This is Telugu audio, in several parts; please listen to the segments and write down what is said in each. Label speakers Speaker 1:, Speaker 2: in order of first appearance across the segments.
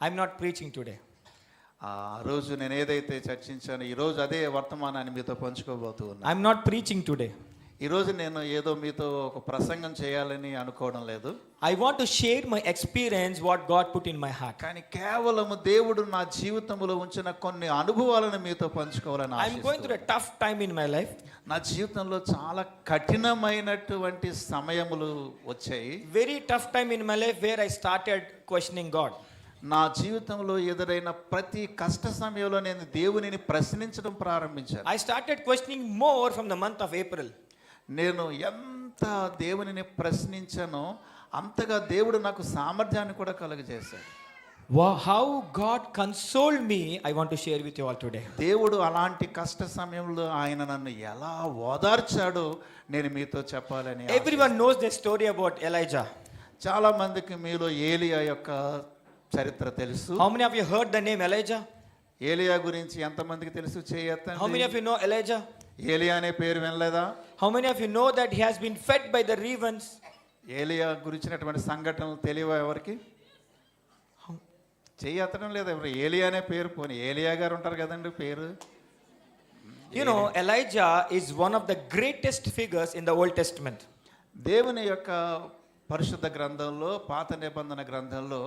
Speaker 1: I'm not preaching today.
Speaker 2: ఆ రోజు నేను ఏదైతే చర్చించానో ఈ రోజు అదే వర్తమానాన్ని మీతో పంచుకోబోతూ ఉన్నాను.
Speaker 1: I'm not preaching today.
Speaker 2: ఈ రోజు నేను ఏదో మీతో ఒక ప్రసంగం చేయాలని అనుకోవడం లేదు.
Speaker 1: I want to share my experience, what God put in my heart.
Speaker 2: కానీ కేవలం దేవుడు నా జీవితంలో ఉంచిన కొన్ని అనుభవాలను మీతో పంచుకోవాలని
Speaker 1: I'm going through a tough time in my life.
Speaker 2: నా జీవితంలో చాలా కఠినమైనటువంటి సమయములు వచ్చాయి.
Speaker 1: Very tough time in my life where I started questioning God.
Speaker 2: నా జీవితంలో ఎదురైన ప్రతి కష్ట సమయంలో నేను దేవునిని ప్రశ్నించడం ప్రారంభించాను.
Speaker 1: I started questioning more from the month of April.
Speaker 2: నేను ఎంత దేవునిని ప్రశ్నించానో అంతగా దేవుడు నాకు సామర్థ్యాన్ని కూడా కలుగజేశాడు.
Speaker 1: How God consoled me, I want to share with you all today.
Speaker 2: దేవుడు అలాంటి కష్ట సమయంలో ఆయన నన్ను ఎలా ఓదార్చాడో నేను మీతో చెప్పాలని.
Speaker 1: Everyone knows the story about Elijah.
Speaker 2: చాలా మందికి మీలో ఏలియా యొక్క చరిత్ర తెలుసు.
Speaker 1: How many of you heard the name Elijah?
Speaker 2: ఏలియా గురించి ఎంతమందికి తెలుసు? చేయొద్దండి.
Speaker 1: How many of you know Elijah?
Speaker 2: ఏలియా అనే పేరు వినలేదా?
Speaker 1: How many of you know that he has been fed by the ravens?
Speaker 2: ఏలియా గురించినటువంటి సంఘటనలు తెలియవా ఎవరికి? చేయొత్తడం లేదు ఎవరు. ఏలియా అనే పేరు పోనీ ఏలియా గారు ఉంటారు కదండి పేరు.
Speaker 1: You know, Elijah is one of the greatest figures in the Old Testament.
Speaker 2: దేవుని యొక్క పరిశుద్ధ గ్రంథంలో పాత నిబంధన గ్రంథంలో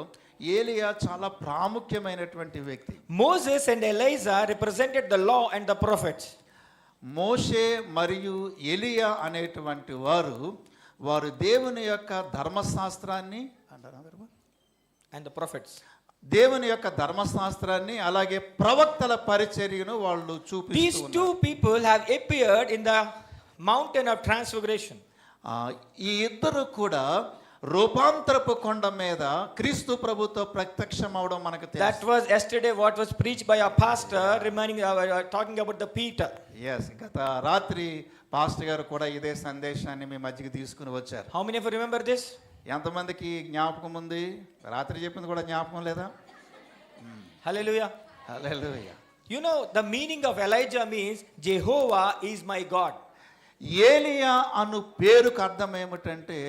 Speaker 2: ఏలియా చాలా ప్రాముఖ్యమైనటువంటి వ్యక్తి.
Speaker 1: Moses and Elijah represented the law and the prophets.
Speaker 2: మోషే మరియు ఎలియా అనేటువంటి వారు దేవుని యొక్క ధర్మశాస్త్రాన్ని
Speaker 1: And the prophets.
Speaker 2: దేవుని యొక్క ధర్మశాస్త్రాన్ని అలాగే ప్రవక్తల పరిచర్యను వాళ్ళు
Speaker 1: These
Speaker 2: చూపిస్తున్నారు.
Speaker 1: two people have appeared in the mountain of transfiguration.
Speaker 2: ఈ ఇద్దరు కూడా రూపాంతరపు కొండ మీద క్రీస్తు ప్రభుతో ప్రత్యక్షం అవడం మనకు
Speaker 1: That
Speaker 2: తెలుసు.
Speaker 1: was yesterday what was preached by our pastor, talking about the Peter.
Speaker 2: Yes, గత రాత్రి పాస్టర్ గారు కూడా ఇదే సందేశాన్ని మీ మధ్యకి తీసుకుని వచ్చారు.
Speaker 1: How many of you remember this?
Speaker 2: ఎంతమందికి జ్ఞాపకం ఉంది? రాత్రి చెప్పింది కూడా జ్ఞాపకం లేదా?
Speaker 1: Hallelujah.
Speaker 2: Hallelujah.
Speaker 1: You know, the meaning of Elijah means Jehovah is my God.
Speaker 2: ఏలియా అను పేరుకు అర్థం ఏమిటంటే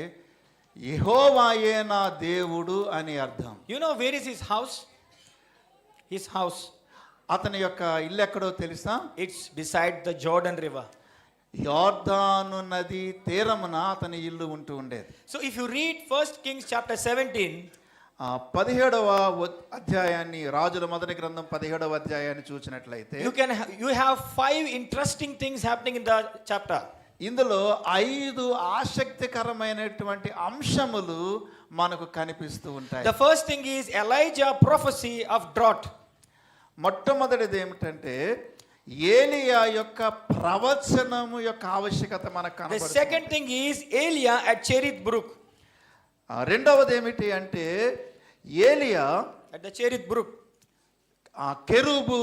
Speaker 2: యెహోవాయే నా దేవుడు అని అర్థం.
Speaker 1: You know where is his house? His house.
Speaker 2: అతని యొక్క ఇల్లు ఎక్కడో తెలుసా?
Speaker 1: It's beside the Jordan River.
Speaker 2: యోర్దాను నది తీరమున అతని ఇల్లు ఉంటూ ఉండేది.
Speaker 1: So if you read 1 Kings chapter 17,
Speaker 2: 17వ అధ్యాయాన్ని రాజుల మొదటి గ్రంథం 17వ అధ్యాయాన్ని చూసినట్లయితే
Speaker 1: you have 5 interesting things happening in the chapter.
Speaker 2: ఇందులో 5 ఆసక్తికరమైనటువంటి అంశములు మనకు కనిపిస్తూ ఉంటాయి.
Speaker 1: The first thing is Elijah prophecy of drought.
Speaker 2: మొట్టమొదటిది ఏమిటంటే ఏలియా యొక్క ప్రవచనము యొక్క ఆవశ్యకత మనకు
Speaker 1: The
Speaker 2: కనబడుతుంది.
Speaker 1: second thing is Elia at Cherith Brook.
Speaker 2: రెండవది ఏమిటి అంటే ఏలియా
Speaker 1: At the Cherith Brook.
Speaker 2: కెరూబు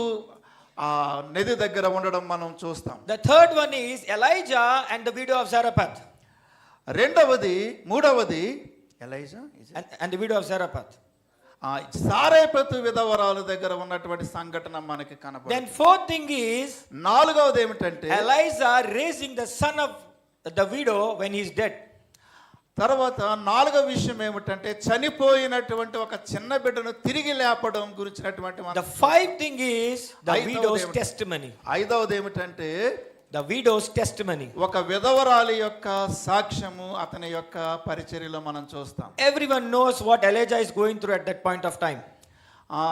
Speaker 2: నది దగ్గర ఉండడం మనం చూస్తాం.
Speaker 1: The third one is Elijah and the widow of Zarephath.
Speaker 2: మూడవది Elijah
Speaker 1: And the widow of Zarephath.
Speaker 2: సారేపతు విధవరాలు దగ్గర ఉన్నటువంటి సంఘటన మనకి కనబడుతుంది.
Speaker 1: Then fourth thing is
Speaker 2: నాలుగవది ఏమిటంటే
Speaker 1: Elijah raising the son of the widow when he is dead.
Speaker 2: తర్వాత నాలుగవ విషయం ఏమిటంటే చనిపోయినటువంటి ఒక చిన్న బిడ్డను తిరిగి లేపడం గురించినటువంటి
Speaker 1: The fifth thing is the widow's testimony.
Speaker 2: ఐదవది ఏమిటంటే
Speaker 1: The widow's testimony.
Speaker 2: ఒక విధవరాలి యొక్క సాక్ష్యము అతని యొక్క పరిచర్యలో మనం చూస్తాం.
Speaker 1: Everyone knows what Elijah is going through at that point of time.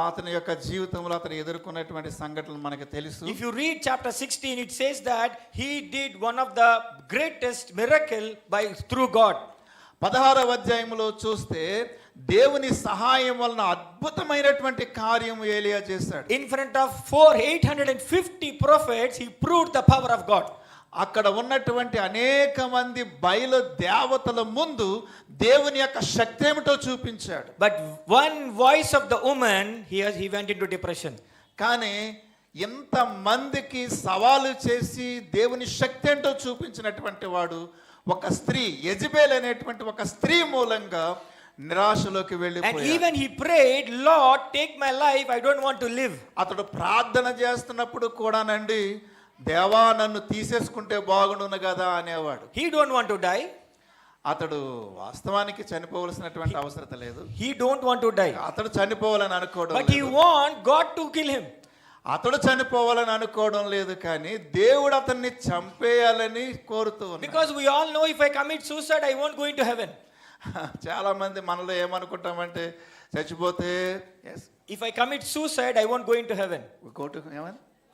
Speaker 2: అతని యొక్క జీవితంలో అతను ఎదుర్కొన్నటువంటి సంఘటనలు మనకు తెలుసు.
Speaker 1: If you read chapter 16, it says that he did one of the greatest miracle through God.
Speaker 2: 16వ అధ్యాయంలో చూస్తే దేవుని సహాయం వలన అద్భుతమైనటువంటి కార్యము ఏలియా చేశాడు.
Speaker 1: In front of 850 prophets, he proved the power of God.
Speaker 2: అక్కడ ఉన్నటువంటి అనేక మంది బయలు దేవతల ముందు దేవుని యొక్క శక్తి ఏమిటో చూపించాడు.
Speaker 1: But one voice of the woman, he went into depression.
Speaker 2: కానీ ఎంత మందికి సవాలు చేసి దేవుని శక్తి ఏంటో చూపించినటువంటి వాడు ఒక స్త్రీ యెజబెల్ అనేటువంటి ఒక స్త్రీ మూలంగా నిరాశలోకి వెళ్ళిపోయాడు.
Speaker 1: And even he prayed, Lord, take my life, I don't want to live.
Speaker 2: అతడు ప్రార్థన చేస్తున్నప్పుడు కూడానండి దేవా నన్ను తీసేసుకుంటే బాగుండును కదా అనేవాడు.
Speaker 1: He don't want to die.
Speaker 2: అతడు వాస్తవానికి చనిపోవలసినటువంటి అవసరం లేదు.
Speaker 1: He don't want to die.
Speaker 2: అతడు చనిపోవాలని అనుకోవడం
Speaker 1: But he
Speaker 2: లేదు.
Speaker 1: want God to kill him.
Speaker 2: అతడు చనిపోవాలని అనుకోవడం లేదు, కానీ దేవుడు అతన్ని చంపేయాలని కోరుతూ ఉన్నాడు.
Speaker 1: Because we all know if I commit suicide, I won't go into heaven.
Speaker 2: చాలా మంది మనలో ఏమనుకుంటామంటే చచ్చిపోతే
Speaker 1: If I commit suicide, I won't go into heaven.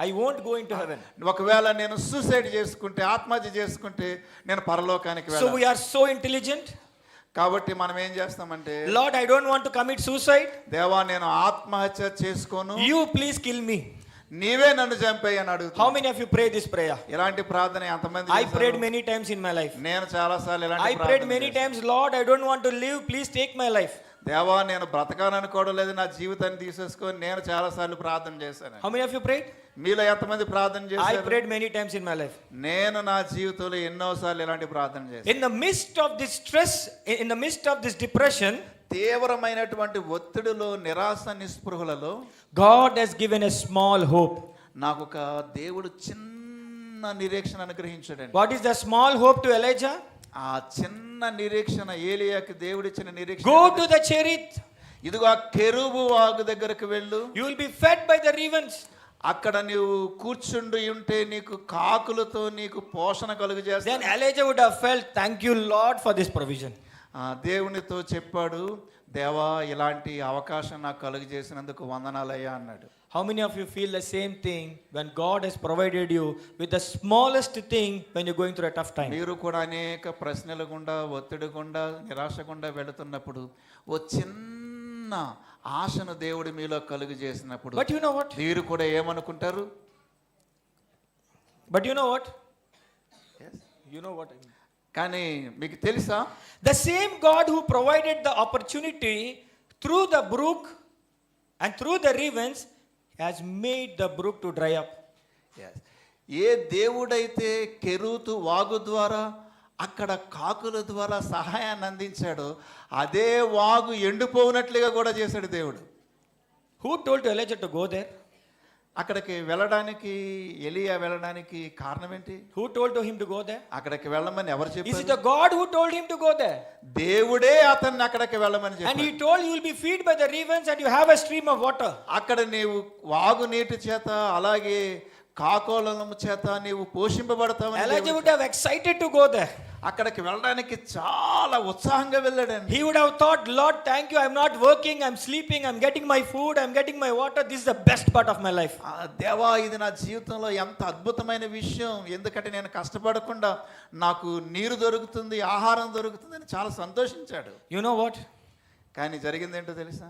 Speaker 1: I won't go into heaven.
Speaker 2: ఒకవేళ నేను సూసైడ్ చేసుకుంటే, ఆత్మహత్య చేసుకుంటే నేను పరలోకానికి
Speaker 1: So
Speaker 2: వెళ్ళాలి.
Speaker 1: we are so intelligent.
Speaker 2: కాబట్టి మనం ఏం చేస్తామంటే,
Speaker 1: Lord, I don't want to commit suicide.
Speaker 2: దేవా నేను ఆత్మహత్య చేసుకోను,
Speaker 1: You please kill me.
Speaker 2: నీవే నన్ను చంపేయి అని అడుగుతా.
Speaker 1: How many of you pray this prayer?
Speaker 2: ఇలాంటి ప్రార్థన ఎంతమంది
Speaker 1: I
Speaker 2: చేశారు?
Speaker 1: prayed many times in my life.
Speaker 2: నేను చాలా సార్లు
Speaker 1: I
Speaker 2: ఇలాంటి
Speaker 1: prayed
Speaker 2: ప్రార్థన
Speaker 1: many
Speaker 2: చేశాను.
Speaker 1: times, Lord, I don't want to live. Please take my life.
Speaker 2: దేవా నేను బ్రతకాలనుకోవడం లేదు, నా జీవితాన్ని తీసేసుకొని నేను చాలా సార్లు ప్రార్థన చేశాను.
Speaker 1: How many of you prayed?
Speaker 2: మీలో ఎంతమంది ప్రార్థన
Speaker 1: I
Speaker 2: చేశారు?
Speaker 1: prayed many times in my life.
Speaker 2: నేను నా జీవితంలో ఎన్నో సార్లు ఇలాంటి ప్రార్థన చేశాను.
Speaker 1: In the midst of this stress, in the midst of this depression,
Speaker 2: తీవ్రమైనటువంటి ఒత్తిడిలో, నిరాశ నిస్పృహలలో
Speaker 1: God has given a small hope.
Speaker 2: నాకు ఒక దేవుడు చిన్న నిరీక్షణ అనుగ్రహించాడండి.
Speaker 1: What is the small hope to Elijah?
Speaker 2: ఆ చిన్న నిరీక్షణ ఏలియాకి దేవుడిచ్చిన నిరీక్షణ,
Speaker 1: Go to the Cherith.
Speaker 2: ఇదిగో ఆ కెరూబు వాగు దగ్గరకు వెళ్ళు,
Speaker 1: You will be fed by the ravens.
Speaker 2: అక్కడ నీవు కూర్చుండి ఉంటే నీకు కాకులతో నీకు పోషణ కలుగు
Speaker 1: Then
Speaker 2: చేస్తాను.
Speaker 1: Elijah would have felt, thank you Lord for this provision.
Speaker 2: దేవునితో చెప్పాడు, దేవా ఇలాంటి అవకాశం నాకు కలుగు చేసినందుకు వందనాలయ్యా అన్నాడు.
Speaker 1: How many of you feel the same thing when God has provided you with the smallest thing when you're going through a tough time?
Speaker 2: మీరు కూడా అనేక ప్రశ్నల గుండా, ఒత్తిడి గుండా, నిరాశ గుండా వెళుతున్నప్పుడు ఓ చిన్న ఆశను దేవుడు మీలో కలుగు చేసినప్పుడు
Speaker 1: But you know what?
Speaker 2: మీరు కూడా ఏమనుకుంటారు?
Speaker 1: But you know what? You know what I mean?
Speaker 2: కానీ మీకు తెలుసా,
Speaker 1: The same God who provided the opportunity through the brook and through the ravens has made the brook to dry up.
Speaker 2: ఏ దేవుడైతే కెరూతు వాగు ద్వారా, అక్కడ కాకుల ద్వారా సహాయాన్ని అందించాడో అదే వాగు ఎండిపోనట్లుగా కూడా చేశాడు దేవుడు.
Speaker 1: Who told to Elijah to go there?
Speaker 2: అక్కడికి వెళ్ళడానికి, ఎలియా వెళ్ళడానికి కారణం ఏంటి?
Speaker 1: Who told to him to go there?
Speaker 2: అక్కడికి వెళ్ళమని ఎవరు
Speaker 1: Is it
Speaker 2: చెప్పారు?
Speaker 1: the God who told him to go there?
Speaker 2: దేవుడే అతన్ని అక్కడికి వెళ్ళమని
Speaker 1: And
Speaker 2: చెప్పాడు.
Speaker 1: he told you will be fed by the ravens and you have a stream of water.
Speaker 2: అక్కడ నీవు వాగు నీటి చేత, అలాగే కాకోలము చేత నీవు పోషింపబడతావని
Speaker 1: Elijah
Speaker 2: దేవుడు
Speaker 1: would have excited to go there.
Speaker 2: అక్కడికి వెళ్ళడానికి చాలా ఉత్సాహంగా వెళ్ళాడండి.
Speaker 1: He would have thought, Lord, thank you. I'm not working. I'm sleeping. I'm getting my food. I'm getting my water. This is the best part of my life.
Speaker 2: దేవా ఇది నా జీవితంలో ఎంత అద్భుతమైన విషయం, ఎందుకంటే నేను కష్టపడకుండా నాకు నీరు దొరుకుతుంది, ఆహారం దొరుకుతుంది అని చాలా సంతోషించాడు.
Speaker 1: You know what?
Speaker 2: కానీ జరిగింది ఏంటో తెలుసా?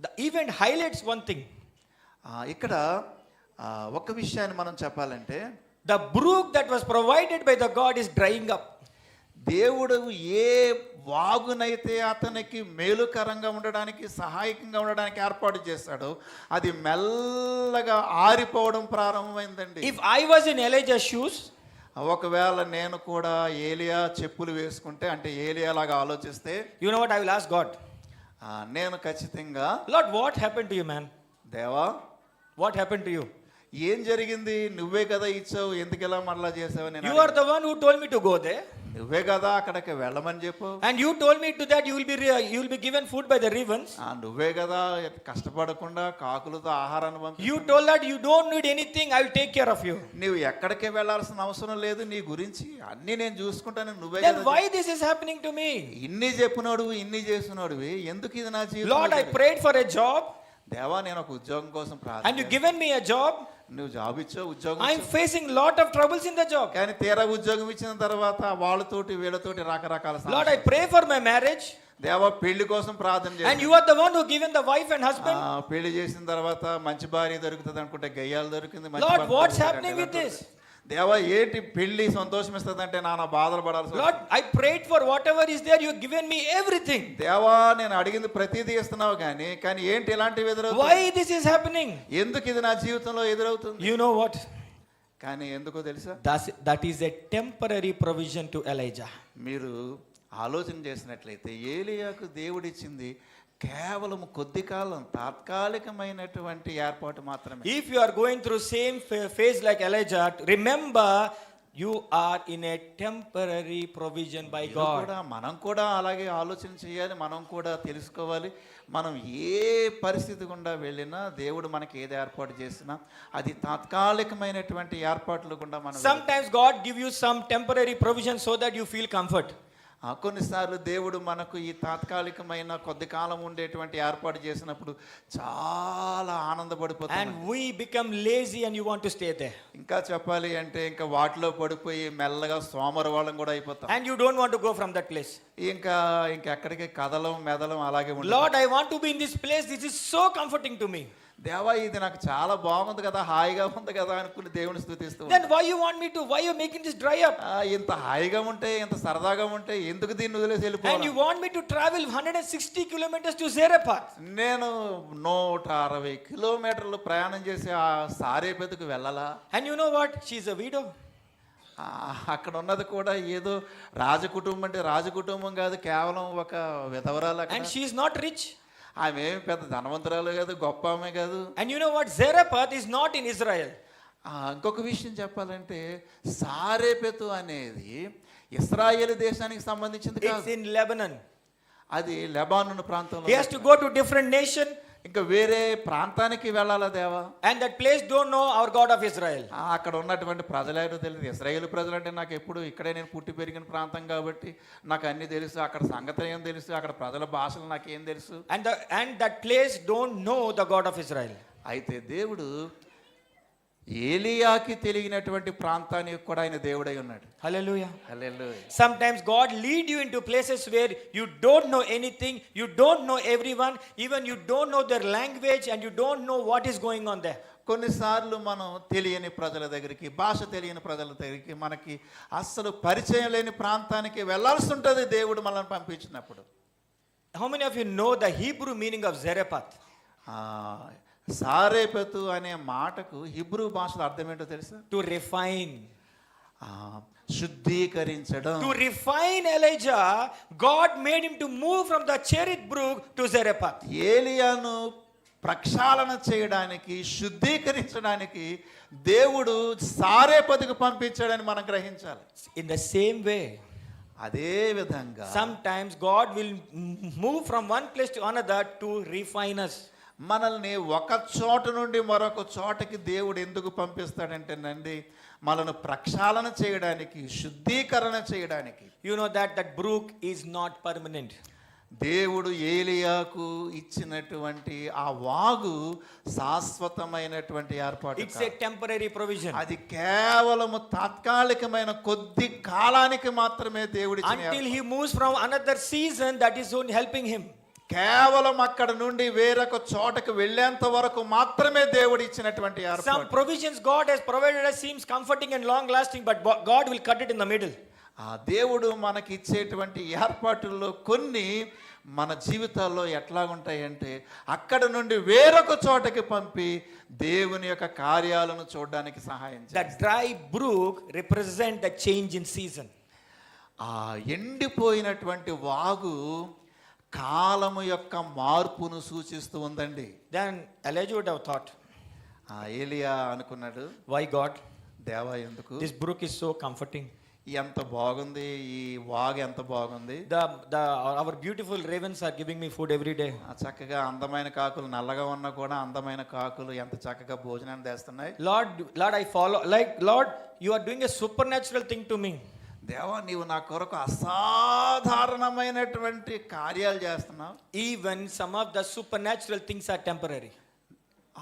Speaker 1: The event highlights one thing.
Speaker 2: ఇక్కడ ఒక విషయాన్ని మనం చెప్పాలంటే,
Speaker 1: The brook that was provided by the God is drying up.
Speaker 2: దేవుడు ఏ వాగునైతే అతనికి మేలుకరంగా ఉండడానికి, సహాయకంగా ఉండడానికి ఏర్పాటు చేశాడో అది మెల్లగా ఆరిపోవడం ప్రారంభమైందండి.
Speaker 1: If I was in Elijah's shoes,
Speaker 2: ఒకవేళ నేను కూడా ఏలియా చెప్పులు వేసుకుంటే, అంటే ఏలియా లాగా ఆలోచిస్తే,
Speaker 1: you know what I will ask God?
Speaker 2: నేను ఖచ్చితంగా,
Speaker 1: Lord, what happened to you, man?
Speaker 2: దేవా
Speaker 1: What happened to you?
Speaker 2: ఏం జరిగింది? నువ్ే కదా ఇచ్చావు, ఎందుకు ఇలా మరలా చేసావు?
Speaker 1: You are the one who told me to go there.
Speaker 2: నువ్వే కదా అక్కడికి వెళ్ళమని చెప్పు.
Speaker 1: And you told me to that you will be given food by the ravens.
Speaker 2: నువ్వే కదా కష్టపడకుండా కాకులతో ఆహారాన్ని పంపి.
Speaker 1: You told that you don't need anything, I will take care of you.
Speaker 2: నువ్వు ఎక్కడికి వెళ్ళాల్సిన అవసరం లేదు, నీ గురించి అన్ని నేను చూసుకుంటాను, నువ్వే
Speaker 1: Then
Speaker 2: కదా.
Speaker 1: why this is happening to me?
Speaker 2: ఇన్ని చెప్పినోడు, ఇన్ని చేసినోడివి, ఎందుకు ఇది నా జీవితం?
Speaker 1: Lord, I prayed for a job.
Speaker 2: దేవా నేను ఒక ఉద్యోగం కోసం
Speaker 1: And
Speaker 2: ప్రార్థన,
Speaker 1: you given me a job.
Speaker 2: నువ్వు జాబ్ ఇచ్చావు, ఉద్యోగం
Speaker 1: I am
Speaker 2: ఇచ్చావు.
Speaker 1: facing lot of troubles in the job.
Speaker 2: కానీ తీరా ఉద్యోగం ఇచ్చిన తర్వాత వాళ్ళతోటి వీళ్ళతోటి రకరకాల
Speaker 1: Lord, I pray for my marriage.
Speaker 2: దేవా పెళ్లి కోసం ప్రార్థన
Speaker 1: And
Speaker 2: చేశాను.
Speaker 1: you are the one who given the wife and husband.
Speaker 2: పెళ్లి చేసిన తర్వాత మంచి భార్య దొరుకుతుంది అనుకుంటే గయ్యాలు దొరికింది. మంచి
Speaker 1: Lord,
Speaker 2: భర్త
Speaker 1: what's
Speaker 2: దొరికాడు,
Speaker 1: happening with
Speaker 2: అంటే
Speaker 1: this?
Speaker 2: దేవా ఏంటి పెళ్లి సంతోషం ఇస్తుందంటే నాన్న బాధలు పడాల్సి
Speaker 1: Lord, I prayed for whatever is there. You have given me everything.
Speaker 2: దేవా నేను అడిగింది ప్రతిదీ ఇస్తున్నావు, కానీ ఏంటి ఇలాంటివి ఎదురవుతుంది?
Speaker 1: Why this is happening?
Speaker 2: ఎందుకు ఇది నా జీవితంలో ఎదురవుతుంది?
Speaker 1: You know what?
Speaker 2: కానీ ఎందుకో తెలుసా?
Speaker 1: That is a temporary provision to Elijah.
Speaker 2: మీరు ఆలోచన చేసినట్లయితే ఏలియాకు దేవుడిచ్చింది కేవలం కొద్ది కాలం, తాత్కాలికమైనటువంటి ఏర్పాటు మాత్రమే.
Speaker 1: If you are going through same phase like Elijah, remember You are in a temporary provision by
Speaker 2: మీరు
Speaker 1: God.
Speaker 2: కూడా మనం కూడా అలాగే ఆలోచన చేయాలి, మనం కూడా తెలుసుకోవాలి. మనం ఏ పరిస్థితి గుండా వెళ్ళినా దేవుడు మనకి ఏది ఏర్పాటు చేసినా అది తాత్కాలికమైనటువంటి ఏర్పాట్లు గుండా మనం
Speaker 1: Sometimes God give you some temporary provision so that you feel comfort.
Speaker 2: కొన్నిసార్లు దేవుడు మనకు ఈ తాత్కాలికమైన కొద్ది కాలం ఉండేటువంటి ఏర్పాటు చేసినప్పుడు చాలా ఆనందపడిపోతాం.
Speaker 1: And we become lazy and you want to stay there.
Speaker 2: ఇంకా చెప్పాలి అంటే ఇంకా వాటిలో పడిపోయి మెల్లగా సోమరవాళ్ళం కూడా అయిపోతాం.
Speaker 1: And you don't want to go from that place.
Speaker 2: ఇంకా ఇంకెక్కడికి కదలం మెదలం అలాగే ఉంటాం.
Speaker 1: Lord, I want to be in this place. This is so comforting to me.
Speaker 2: దేవా ఇది నాకు చాలా బాగుంది కదా, హాయిగా ఉంది కదా అనుకుని దేవుని స్తుతిస్తూ
Speaker 1: Then why you want me to? Why you making this dry up?
Speaker 2: ఇంత హాయిగా ఉంటే ఇంత సరదాగా ఉంటే ఎందుకు దీన్ని వదిలేసి
Speaker 1: And
Speaker 2: వెళ్ళిపోవాలి?
Speaker 1: you want me to travel 160 kilometers to Zarephath.
Speaker 2: నేను 160 కిలోమీటర్లు ప్రయాణం చేసి ఆ సారేపేతకు వెళ్ళాలా?
Speaker 1: And you know what? She is a widow.
Speaker 2: అక్కడ ఉన్నది కూడా ఏదో రాజకుటుంబం అంటే రాజకుటుంబం కాదు, కేవలం ఒక విధవరాలు.
Speaker 1: And
Speaker 2: అక్కడ
Speaker 1: she is not rich.
Speaker 2: ఆమె ఏమి పెద్ద ధనవంతురాలు కాదు, గొప్ప ఆమె కాదు.
Speaker 1: And you know what? Zarephath is not in Israel.
Speaker 2: ఇంకొక విషయం చెప్పాలంటే సారేపెతు అనేది ఇశ్రాయేలు దేశానికి సంబంధించింది
Speaker 1: It's
Speaker 2: కాదు,
Speaker 1: in Lebanon.
Speaker 2: అది లెబానోను ప్రాంతంలో.
Speaker 1: He has to go to different nation.
Speaker 2: ఇంకా వేరే ప్రాంతానికి వెళ్ళాలా దేవా?
Speaker 1: And that place don't know our God of Israel.
Speaker 2: అక్కడ ఉన్నటువంటి ప్రజలేదో తెలియదు. ఇశ్రాయేలు ప్రజలు అంటే నాకు ఎప్పుడు ఇక్కడే నేను పుట్టి పెరిగిన ప్రాంతం కాబట్టి నాకు అన్నీ తెలుసు. అక్కడ సంగతి ఏం తెలుసు, అక్కడ ప్రజల భాషలు నాకేం తెలుసు.
Speaker 1: And that place don't know the God of Israel.
Speaker 2: అయితే దేవుడు ఏలియాకి తెలియనటువంటి ప్రాంతానికి కూడా ఆయన దేవుడై ఉన్నాడు.
Speaker 1: Hallelujah.
Speaker 2: Hallelujah.
Speaker 1: Sometimes God lead you into places where you don't know anything, you don't know everyone, even you don't know their language and you don't know what is going on there.
Speaker 2: కొన్నిసార్లు మనం తెలియని ప్రజల దగ్గరికి, భాష తెలియని ప్రజల దగ్గరికి, మనకి అస్సలు పరిచయం లేని ప్రాంతానికి వెళ్ళాల్సి ఉంటుంది దేవుడు మనల్ని పంపించినప్పుడు.
Speaker 1: How many of you know the Hebrew meaning of Zarephath?
Speaker 2: సారేపెతు అనే మాటకు హిబ్రూ భాషలో అర్థం ఏంటో తెలుసా?
Speaker 1: To refine.
Speaker 2: శుద్ధీకరించడం.
Speaker 1: To refine Elijah, God made him to move from the Cherith brook to Zarephath.
Speaker 2: ఏలియాను ప్రక్షాళన చేయడానికి, శుద్ధీకరించడానికి దేవుడు సారేపతికి పంపించాడని మనం గ్రహించాలి.
Speaker 1: In the same way,
Speaker 2: అదే విధంగా
Speaker 1: sometimes God will move from one place to another to refine us.
Speaker 2: మనల్ని ఒక చోట నుండి మరొక చోటకి దేవుడు ఎందుకు పంపిస్తాడంటేనండి, మనల్ని ప్రక్షాళన చేయడానికి, శుద్ధీకరణ చేయడానికి.
Speaker 1: You know that brook is not permanent.
Speaker 2: దేవుడు ఏలియాకు ఇచ్చినటువంటి ఆ వాగు శాశ్వతమైనటువంటి ఏర్పాటు
Speaker 1: It's
Speaker 2: కాదు.
Speaker 1: a temporary provision.
Speaker 2: అది కేవలము తాత్కాలికమైన కొద్ది కాలానికి మాత్రమే దేవుడి
Speaker 1: Until he moves from another season, that is only helping him.
Speaker 2: కేవలం అక్కడ నుండి వేరొక చోటకు వెళ్ళేంత వరకు మాత్రమే దేవుడు ఇచ్చినటువంటి
Speaker 1: Some
Speaker 2: ఏర్పాటు.
Speaker 1: provisions God has provided us seems comforting and long lasting, but God will cut it in the middle.
Speaker 2: ఆ దేవుడు మనకి ఇచ్చేటువంటి ఏర్పాటుల్లో కొన్ని మన జీవితాల్లో ఎట్లా ఉంటాయంటే అక్కడ నుండి వేరొక చోటకి పంపి దేవుని యొక్క కార్యాలను చూడడానికి సహాయం చేస్తాడు.
Speaker 1: The dry brook represent the change in season.
Speaker 2: ఆ ఎండిపోయినటువంటి వాగు కాలము యొక్క మార్పును సూచిస్తూ ఉందండి.
Speaker 1: Then Elijah would have thought,
Speaker 2: ఏలియా అనుకున్నాడు,
Speaker 1: why God?
Speaker 2: దేవా ఎందుకు?
Speaker 1: This brook is so comforting.
Speaker 2: ఎంత బాగుంది, ఈ వాగు ఎంత బాగుంది.
Speaker 1: Our beautiful ravens are giving me food every day.
Speaker 2: చక్కగా అందమైన కాకులు, నల్లగా ఉన్నా కూడా అందమైన కాకులు ఎంత చక్కగా భోజనాన్ని తెస్తున్నాయి.
Speaker 1: Lord, I follow. Lord, you are doing a supernatural thing to me.
Speaker 2: దేవా నీవు నా కొరకు అసాధారణమైనటువంటి కార్యాలు చేస్తున్నావు.
Speaker 1: Even some of the supernatural things are temporary.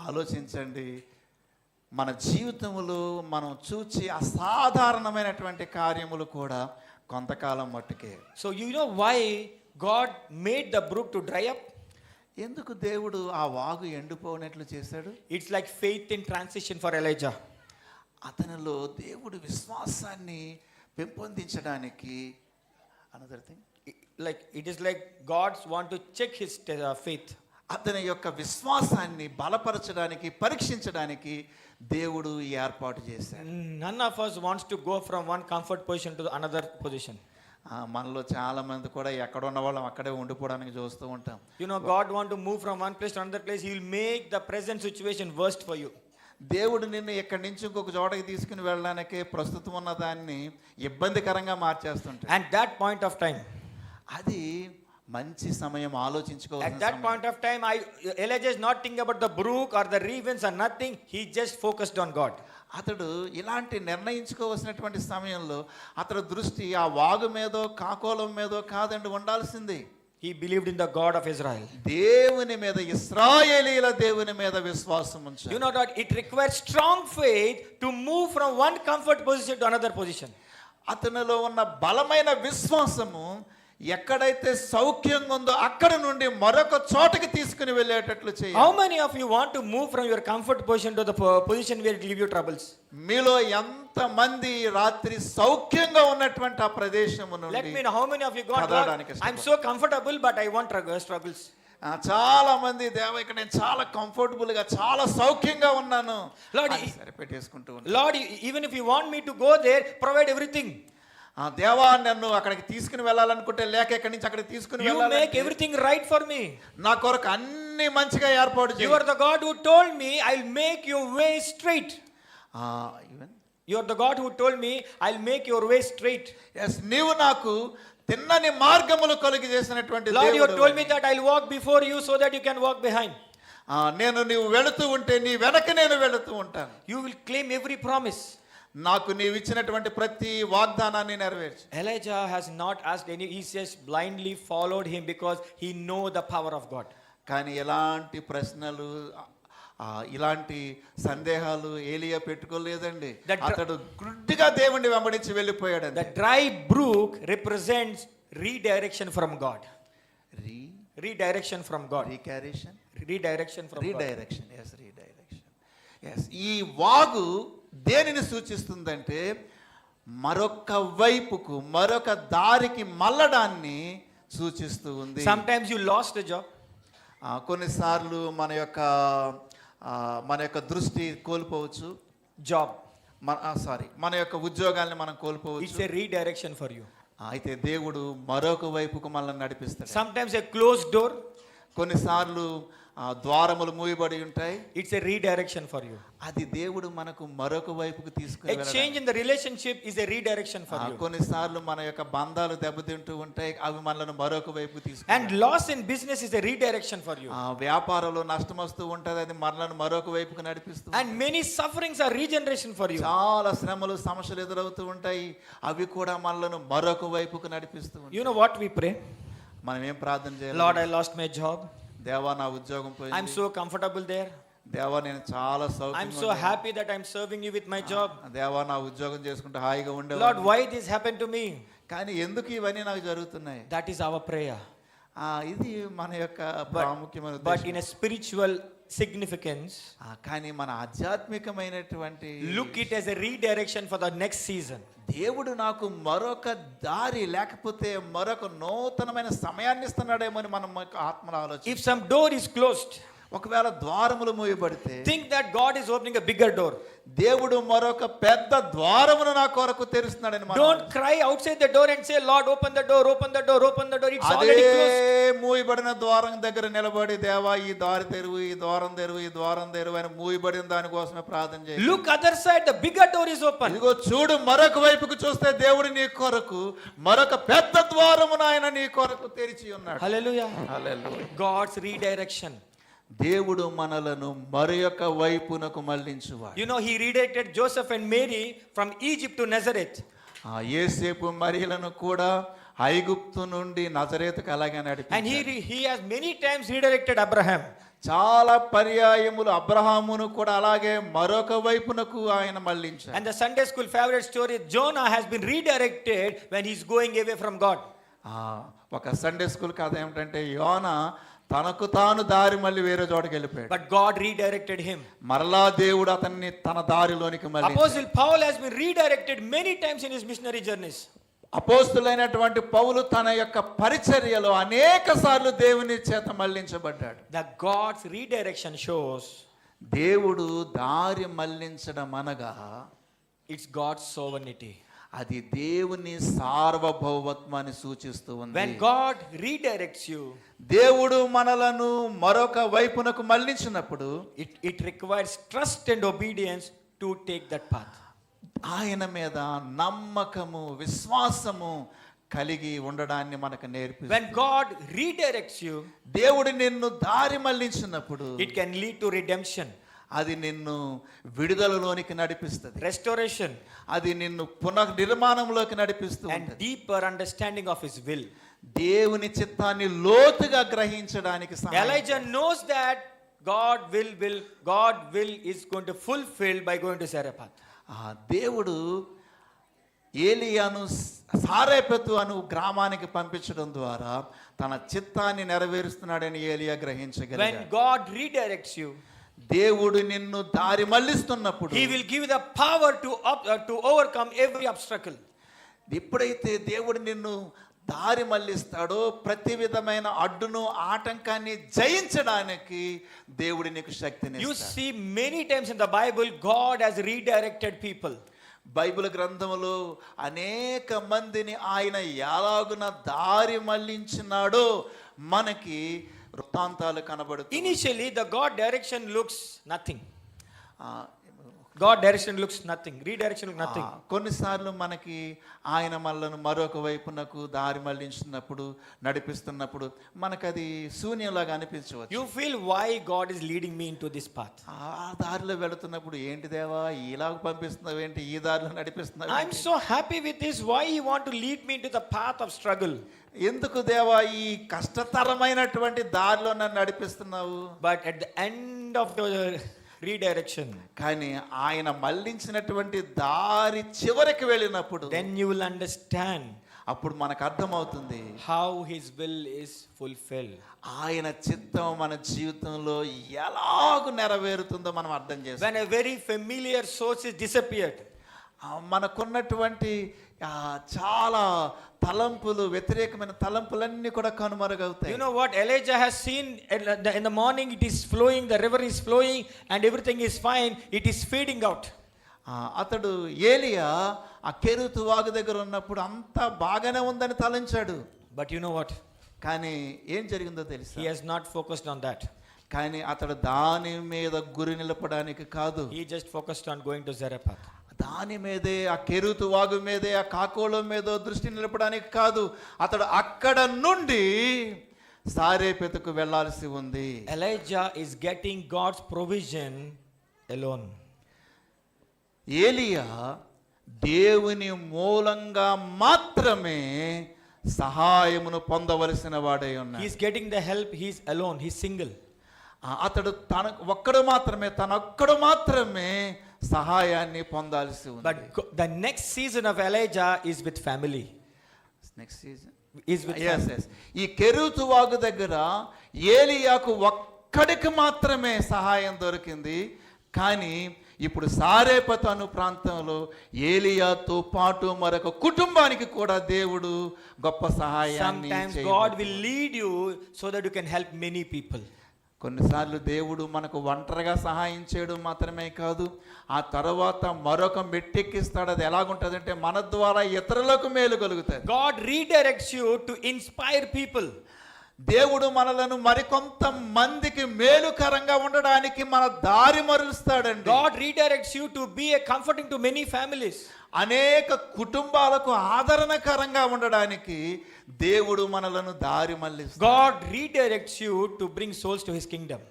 Speaker 2: ఆలోచించండి, మన జీవితంలో మనం చూచి అసాధారణమైనటువంటి కార్యములు కూడా కొంతకాలం మట్టుకే.
Speaker 1: So you know why God made the brook to dry up?
Speaker 2: ఎందుకు దేవుడు ఆ వాగు ఎండిపోయినట్లు చేశాడు?
Speaker 1: It's like faith in transition for Elijah.
Speaker 2: అతనిలో దేవుడు విశ్వాసాన్ని పెంపొందించడానికి. Another thing,
Speaker 1: It is like God want to check his faith.
Speaker 2: అతని యొక్క విశ్వాసాన్ని బలపరచడానికి, పరీక్షించడానికి దేవుడు ఈ ఏర్పాటు చేశాడు.
Speaker 1: None of us wants to go from one comfort position to another position.
Speaker 2: మనలో చాలా మంది కూడా ఎక్కడ ఉన్న వాళ్ళం అక్కడే ఉండిపోవడానికి చూస్తూ ఉంటాం.
Speaker 1: You know, God want to move from one place to another place. He will make the present situation worst for you.
Speaker 2: దేవుడు నిన్ను ఇక్కడి నుంచి ఇంకొక చోటకి తీసుకుని వెళ్ళడానికే ప్రస్తుతం ఉన్న దాన్ని ఇబ్బందికరంగా మార్చేస్తుంటాడు.
Speaker 1: And that point of time,
Speaker 2: అది మంచి సమయం
Speaker 1: at
Speaker 2: ఆలోచించుకోవాలి.
Speaker 1: that point of time, Elijah is not thinking about the brook or the ravens or nothing. He just focused on God.
Speaker 2: అతడు ఇలాంటి నిర్ణయించుకోవాల్సినటువంటి సమయంలో అతడు దృష్టి ఆ వాగు మీదో కాకోలం మీదో కాదండి ఉండాల్సింది.
Speaker 1: He believed in the God of Israel.
Speaker 2: దేవుని మీద, ఇశ్రాయేలీల దేవుని మీద విశ్వాసం
Speaker 1: You
Speaker 2: ఉంచాడు.
Speaker 1: know that it requires strong faith to move from one comfort position to another position.
Speaker 2: అతనిలో ఉన్న బలమైన విశ్వాసము ఎక్కడైతే సౌఖ్యంగా ఉందో అక్కడ నుండి మరొక చోటకి తీసుకుని వెళ్ళేటట్లు చేయాలి.
Speaker 1: How many of you want to move from your comfort position to the position where it will give you troubles?
Speaker 2: మీలో ఎంత మంది రాత్రి సౌఖ్యంగా ఉన్నటువంటి ఆ ప్రదేశము
Speaker 1: Let
Speaker 2: నుండి
Speaker 1: me know how many of you got,
Speaker 2: కదలడానికి
Speaker 1: Lord, I'm so comfortable but I want struggles.
Speaker 2: చాలా మంది దేవ ఇక్కడ నేను చాలా కంఫర్టబుల్ గా చాలా సౌఖ్యంగా ఉన్నాను
Speaker 1: Lord,
Speaker 2: అని సరిపెట్టేసుకుంటూ ఉంటారు.
Speaker 1: Lord, even if you want me to go there, provide everything.
Speaker 2: ఆ దేవా నన్ను అక్కడికి తీసుకుని వెళ్ళాలనుకుంటే లేక ఇక్కడి నుంచి అక్కడికి తీసుకుని
Speaker 1: You make
Speaker 2: వెళ్ళాలి,
Speaker 1: everything right for me.
Speaker 2: నా కొరకు అన్ని మంచిగా ఏర్పాటు
Speaker 1: You
Speaker 2: చేయి.
Speaker 1: are the God who told me I'll make your way straight.
Speaker 2: Even
Speaker 1: You are the God who told me I'll make your way straight.
Speaker 2: Yes, నీవు నాకు తిన్నని మార్గములు కలిగి చేసినటువంటి
Speaker 1: Lord, you have
Speaker 2: దేవుడు.
Speaker 1: told me that I'll walk before you so that you can walk behind.
Speaker 2: నీవు వెళుతూ ఉంటే నీ వెనక నేను వెళుతూ ఉంటాను.
Speaker 1: You will claim every promise.
Speaker 2: నాకు నీవు ఇచ్చినటువంటి ప్రతి వాగ్దానాన్ని నెరవేర్చు.
Speaker 1: Elijah has not asked any, he just blindly followed him because he know the power of God.
Speaker 2: కానీ ఎలాంటి ప్రశ్నలు ఇలాంటి సందేహాలు ఏలియా పెట్టుకోలేదండి. అతడు గుడ్డిగా దేవుణ్ణి వెంబడించి వెళ్ళిపోయాడు.
Speaker 1: The dry brook represents redirection from God. Redirection from God.
Speaker 2: రీకారేషన్,
Speaker 1: Redirection from God.
Speaker 2: Redirection, yes, redirection, yes. ఈ వాగు దేనిని సూచిస్తుందంటే మరొక వైపుకు, మరొక దారికి మళ్ళడాన్ని సూచిస్తూ ఉంది.
Speaker 1: Sometimes you lost a job.
Speaker 2: కొన్నిసార్లు మన యొక్క దృష్టి కోల్పోవచ్చు.
Speaker 1: Job.
Speaker 2: మన యొక్క ఉద్యోగాల్ని మనం కోల్పోవచ్చు.
Speaker 1: It's a redirection for you.
Speaker 2: అయితే దేవుడు మరొక వైపుకు మనల్ని నడిపిస్తాడు.
Speaker 1: Sometimes a closed door.
Speaker 2: కొన్నిసార్లు ద్వారములు మూయబడి ఉంటాయి.
Speaker 1: It's a redirection for you.
Speaker 2: అది దేవుడు మనకు మరొక వైపుకు తీసుకుని
Speaker 1: A change in the relationship is a redirection for you.
Speaker 2: కొన్నిసార్లు మన యొక్క బంధాలు దెబ్బతింటూ ఉంటాయి, అవి మనల్ని మరొక వైపుకు తీసుకు.
Speaker 1: And loss in business is a redirection for you.
Speaker 2: వ్యాపారంలో నష్టం వస్తూ ఉంటది, అది మనల్ని మరొక వైపుకు నడిపిస్తుంది.
Speaker 1: And many sufferings are regeneration for you.
Speaker 2: చాలా శ్రమలు, సమస్యలు ఎదురవుతూ ఉంటాయి, అవి కూడా మనల్ని మరొక వైపుకు నడిపిస్తూ ఉంటాయి.
Speaker 1: You know what we pray?
Speaker 2: మనం ఏం ప్రార్థన చేయాలి?
Speaker 1: Lord, I lost my job.
Speaker 2: దేవా నా ఉద్యోగం
Speaker 1: I'm
Speaker 2: పోయింది.
Speaker 1: so comfortable there.
Speaker 2: దేవా నేను చాలా
Speaker 1: I'm
Speaker 2: సౌఖ్యంగా
Speaker 1: so
Speaker 2: ఉన్నాను.
Speaker 1: happy that I'm serving you with my job.
Speaker 2: దేవా నా ఉద్యోగం చేసుకుంటే హాయిగా
Speaker 1: Lord,
Speaker 2: ఉండేవాడిని.
Speaker 1: why this happened to me?
Speaker 2: కానీ ఎందుకు ఇవన్నీ నాకు జరుగుతున్నాయి?
Speaker 1: That is our prayer.
Speaker 2: ఇది మన యొక్క ప్రాముఖ్యమైన
Speaker 1: But
Speaker 2: ఉద్దేశం.
Speaker 1: in a spiritual significance,
Speaker 2: కానీ మన ఆధ్యాత్మికమైనటువంటి
Speaker 1: look it as a redirection for the next season.
Speaker 2: దేవుడు నాకు మరొక దారి లేకపోతే మరొక నూతనమైన సమయాన్ని ఇస్తున్నాడేమో అని మనం ఆత్మలో ఆలోచన.
Speaker 1: If some door is closed,
Speaker 2: ఒకవేళ ద్వారములు మూయబడితే
Speaker 1: think that God is opening a bigger door.
Speaker 2: దేవుడు మరొక పెద్ద ద్వారమును నా కొరకు తెరుస్తున్నాడని మనం.
Speaker 1: Don't cry outside the door and say, Lord, open the door, open the door, open the door. It's
Speaker 2: అదే
Speaker 1: already closed.
Speaker 2: మూయబడిన ద్వారం దగ్గర నిలబడి దేవా ఈ దారి తెరువు, ఈ ద్వారం తెరువు, ఈ ద్వారం తెరువు అని మూయబడిన దానికోసమే ప్రార్థన చేయాలి.
Speaker 1: Look other side, the bigger door is open.
Speaker 2: ఇదిగో చూడు, మరొక వైపుకు చూస్తే దేవుడు నీ కొరకు మరొక పెద్ద ద్వారమును ఆయన నీ కొరకు తెరిచి ఉన్నాడు.
Speaker 1: Hallelujah.
Speaker 2: హల్లెలూయా.
Speaker 1: God's redirection.
Speaker 2: దేవుడు మనలను మరొక వైపునకు మళ్ళించువాడు.
Speaker 1: You know, he redirected Joseph and Mary from Egypt to Nazareth.
Speaker 2: యేసేపు మరియలను కూడా ఐగుప్తు నుండి నజరేతుకు అలాగే
Speaker 1: And
Speaker 2: నడిపించాడు.
Speaker 1: he has many times redirected Abraham.
Speaker 2: చాలా పర్యాయములు అబ్రహామును కూడా అలాగే మరొక వైపునకు ఆయన మళ్ళించాడు.
Speaker 1: And the Sunday school favorite story, Jonah has been redirected when he's going away from God.
Speaker 2: ఒక సండే స్కూల్ కథ ఏమిటంటే యోనా తనకు తాను దారి మళ్ళీ వేరే చోటకి వెళ్ళిపోయాడు.
Speaker 1: But God redirected him.
Speaker 2: మరలా దేవుడు అతన్ని తన దారిలోనికి మళ్ళీ.
Speaker 1: Apostle Paul has been redirected many times in his missionary journeys.
Speaker 2: అపోస్తులైనటువంటి పౌలు తన యొక్క పరిచర్యలో అనేక సార్లు దేవుని చేత మళ్ళించబడ్డాడు.
Speaker 1: The God's redirection shows
Speaker 2: దేవుడు దారి మళ్ళించడం అనగా
Speaker 1: it's God's sovereignty.
Speaker 2: అది దేవుని సార్వభౌమత్వాన్ని సూచిస్తూ ఉంది.
Speaker 1: When God redirects you,
Speaker 2: దేవుడు మనలను మరొక వైపునకు మళ్ళించినప్పుడు
Speaker 1: it requires trust and obedience to take that path.
Speaker 2: ఆయన మీద నమ్మకము విశ్వాసము కలిగి ఉండడాన్ని మనకు
Speaker 1: When
Speaker 2: నేర్పిస్తుంది.
Speaker 1: God redirects you,
Speaker 2: దేవుడు నిన్ను దారి మళ్ళించినప్పుడు
Speaker 1: it can lead to redemption,
Speaker 2: అది నిన్ను విడుదలలోనికి నడిపిస్తుంది.
Speaker 1: restoration,
Speaker 2: అది నిన్ను పునర్నిర్మాణంలోకి నడిపిస్తూ
Speaker 1: and
Speaker 2: ఉంటుంది.
Speaker 1: deeper understanding of His will.
Speaker 2: దేవుని చిత్తాన్ని లోతుగా గ్రహించడానికి సహాయం
Speaker 1: Elijah knows that God will is going to fulfill by going to Zarephath.
Speaker 2: దేవుడు ఏలియాను సారేపెతు అను గ్రామానికి పంపించడం ద్వారా తన చిత్తాన్ని నెరవేరుస్తున్నాడని ఏలియా
Speaker 1: When
Speaker 2: గ్రహించగలిగాడు.
Speaker 1: God redirects you,
Speaker 2: దేవుడు నిన్ను దారి మళ్ళిస్తున్నప్పుడు
Speaker 1: He will give you the power to overcome every obstacle.
Speaker 2: ఎప్పుడైతే దేవుడు నిన్ను దారి మళ్ళిస్తాడో ప్రతి విధమైన అడ్డును ఆటంకాన్ని జయించడానికి దేవుడు నీకు శక్తిని
Speaker 1: You
Speaker 2: ఇస్తాడు.
Speaker 1: see many times in the Bible, God has redirected people.
Speaker 2: Bible గ్రంథంలో అనేక మందిని ఆయన ఎలాగున దారి మళ్ళించినాడో మనకి వృత్తాంతాలు కనబడుతాయి.
Speaker 1: Initially, the God direction looks nothing. God direction looks nothing. Redirection looks nothing.
Speaker 2: కొన్నిసార్లు మనకి ఆయన మనలను మరొక వైపునకు దారి మళ్ళించినప్పుడు నడిపిస్తున్నప్పుడు మనకు అది శూన్యంలాగా అనిపించవచ్చు.
Speaker 1: You feel why God is leading me into this path.
Speaker 2: ఆ దారిలో వెళుతున్నప్పుడు ఏంటి దేవా ఇలాగ పంపిస్తున్నావు ఏంటి ఈ దారిలో నడిపిస్తున్నావు
Speaker 1: I'm so happy with this. Why He want to lead me into the path of struggle?
Speaker 2: ఎందుకు దేవా ఈ కష్టతరమైనటువంటి దారిలో నన్ను నడిపిస్తున్నావు?
Speaker 1: But at the end of the redirection,
Speaker 2: కానీ ఆయన మళ్ళించినటువంటి దారి చివరికి వెళ్ళినప్పుడు
Speaker 1: then you will understand
Speaker 2: అప్పుడు మనకు అర్థమవుతుంది
Speaker 1: how His will is fulfilled.
Speaker 2: ఆయన చిత్తం మన జీవితంలో ఎలాగూ నెరవేరుతుందో మనం అర్థం చేస్తాం.
Speaker 1: When a very familiar source is disappeared,
Speaker 2: మనకున్నటువంటి చాలా తలంపులు వ్యతిరేకమైన తలంపులన్నీ కూడా కనుమరుగవుతాయి.
Speaker 1: you know what Elijah has seen in the morning, it is flowing, the river is flowing and everything is fine, it is fading out.
Speaker 2: అతడు ఏలియా ఆ కెరూతు వాగు దగ్గర ఉన్నప్పుడు అంతా బాగానే ఉందని తలంచాడు.
Speaker 1: But you know what?
Speaker 2: కానీ ఏం జరిగిందో తెలుసా?
Speaker 1: He has not focused on that.
Speaker 2: కానీ అతడు దాని మీద గురి నిలపడానికి కాదు,
Speaker 1: He just focused on going to Zarephath.
Speaker 2: దాని మీదే ఆ కెరూతు వాగు మీదే ఆ కాకోళం మీదో దృష్టి నిలపడానికి కాదు, అతడు అక్కడ నుండి సారేపెతుకు వెళ్ళాల్సి ఉంది.
Speaker 1: Elijah is getting God's provision alone.
Speaker 2: ఏలియా దేవుని మూలంగా మాత్రమే సహాయమును పొందవలసిన వాడై ఉన్నాడు.
Speaker 1: He is getting the help, he is alone, he is single.
Speaker 2: అతడు తనొక్కడు మాత్రమే సహాయాన్ని పొందాల్సి ఉంది.
Speaker 1: But the next season of Elijah is with family.
Speaker 2: Next season
Speaker 1: Is with family.
Speaker 2: ఈ కెరూతు వాగు దగ్గర ఏలియాకు ఒక్కడికి మాత్రమే సహాయం దొరికింది. కానీ ఇప్పుడు సారేపతు అను ప్రాంతంలో ఏలియాతో పాటు మరొక కుటుంబానికి కూడా దేవుడు గొప్ప సహాయాన్ని
Speaker 1: Sometimes
Speaker 2: చేయబోతున్నాడు.
Speaker 1: God will lead you so that you can help many people.
Speaker 2: కొన్నిసార్లు దేవుడు మనకు ఒంటరిగా సహాయం చేయడం మాత్రమే కాదు, ఆ తర్వాత మరొక మెట్టెక్కిస్తాడు. అది ఎలాగుంటుందంటే మన ద్వారా ఇతరులకు మేలు కలుగుతాయి.
Speaker 1: God redirects you to inspire people.
Speaker 2: దేవుడు మనలను మరికొంత మందికి మేలుకరంగా ఉండడానికి మన దారి మరులుస్తాడండి.
Speaker 1: God redirects you to be a comforting to many families.
Speaker 2: అనేక కుటుంబాలకు ఆదరణకరంగా ఉండడానికి దేవుడు మనలను దారి మళ్ళిస్తాడు.
Speaker 1: God redirects you to bring souls to His kingdom.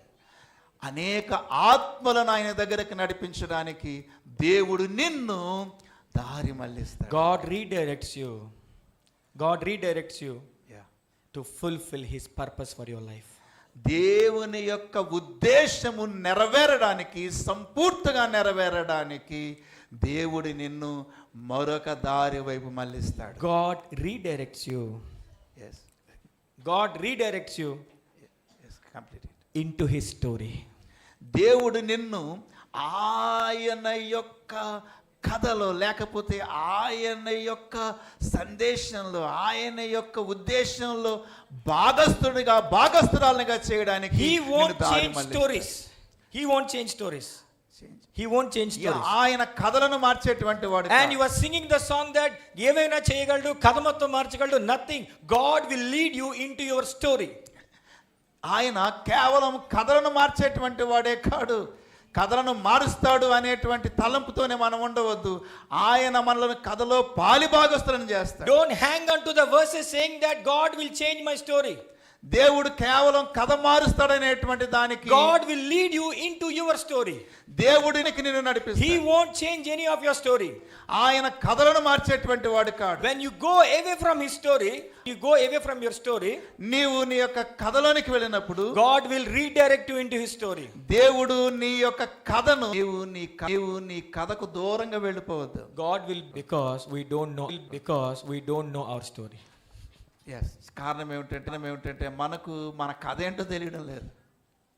Speaker 2: అనేక ఆత్మలను ఆయన దగ్గరికి నడిపించడానికి దేవుడు నిన్ను దారి మళ్ళిస్తాడు.
Speaker 1: God redirects you to fulfill His purpose for your life.
Speaker 2: దేవుని యొక్క ఉద్దేశము నెరవేరడానికి, సంపూర్తిగా నెరవేరడానికి దేవుడు నిన్ను మరొక దారి వైపు మళ్ళిస్తాడు.
Speaker 1: God redirects you.
Speaker 2: Yes.
Speaker 1: God redirects you
Speaker 2: Yes, complete it.
Speaker 1: into His story.
Speaker 2: దేవుడు నిన్ను ఆయన యొక్క కథలో లేకపోతే ఆయన యొక్క సందేశంలో ఆయన యొక్క ఉద్దేశంలో భాగస్తురాలుగా చేయడానికి
Speaker 1: He
Speaker 2: నిన్ను
Speaker 1: won't
Speaker 2: దారి
Speaker 1: change
Speaker 2: మళ్ళిస్తాడు.
Speaker 1: stories. He won't change stories.
Speaker 2: Change.
Speaker 1: He won't change stories.
Speaker 2: ఆయన కథలను మార్చేటువంటి వాడు
Speaker 1: And
Speaker 2: కాదు.
Speaker 1: you are singing the song that ఏవైనా చేయగలడు, కథ మొత్తం మార్చగలడు. Nothing. God will lead you into your story.
Speaker 2: ఆయన కేవలం కథలను మార్చేటువంటి వాడే కాడు, కథలను మారుస్తాడు అనేటువంటి తలంపుతోనే మనం ఉండవద్దు. ఆయన మనల్ని కథలో పాలిభాగస్తులను చేస్తాడు.
Speaker 1: Don't hang on to the verses saying that God will change my story.
Speaker 2: దేవుడు కేవలం కథ మారుస్తాడనేటువంటి దానికి
Speaker 1: God will lead you into your story.
Speaker 2: దేవుడినికి నిన్ను
Speaker 1: He
Speaker 2: నడిపిస్తాడు.
Speaker 1: won't change any of your story.
Speaker 2: ఆయన కథలను మార్చేటువంటి వాడు కాడు.
Speaker 1: When you go away from his story, you go away from your story,
Speaker 2: నీవు నీ యొక్క కథలోనికి వెళ్ళినప్పుడు
Speaker 1: God will redirect you into his story.
Speaker 2: దేవుడు నీ యొక్క కథను నీవు నీ కథకు దూరంగా వెళ్ళిపోవద్దు.
Speaker 1: God will, because we don't know our story.
Speaker 2: కారణం ఏమిటంటే మనకు మన కథ ఏంటో తెలియడం లేదు.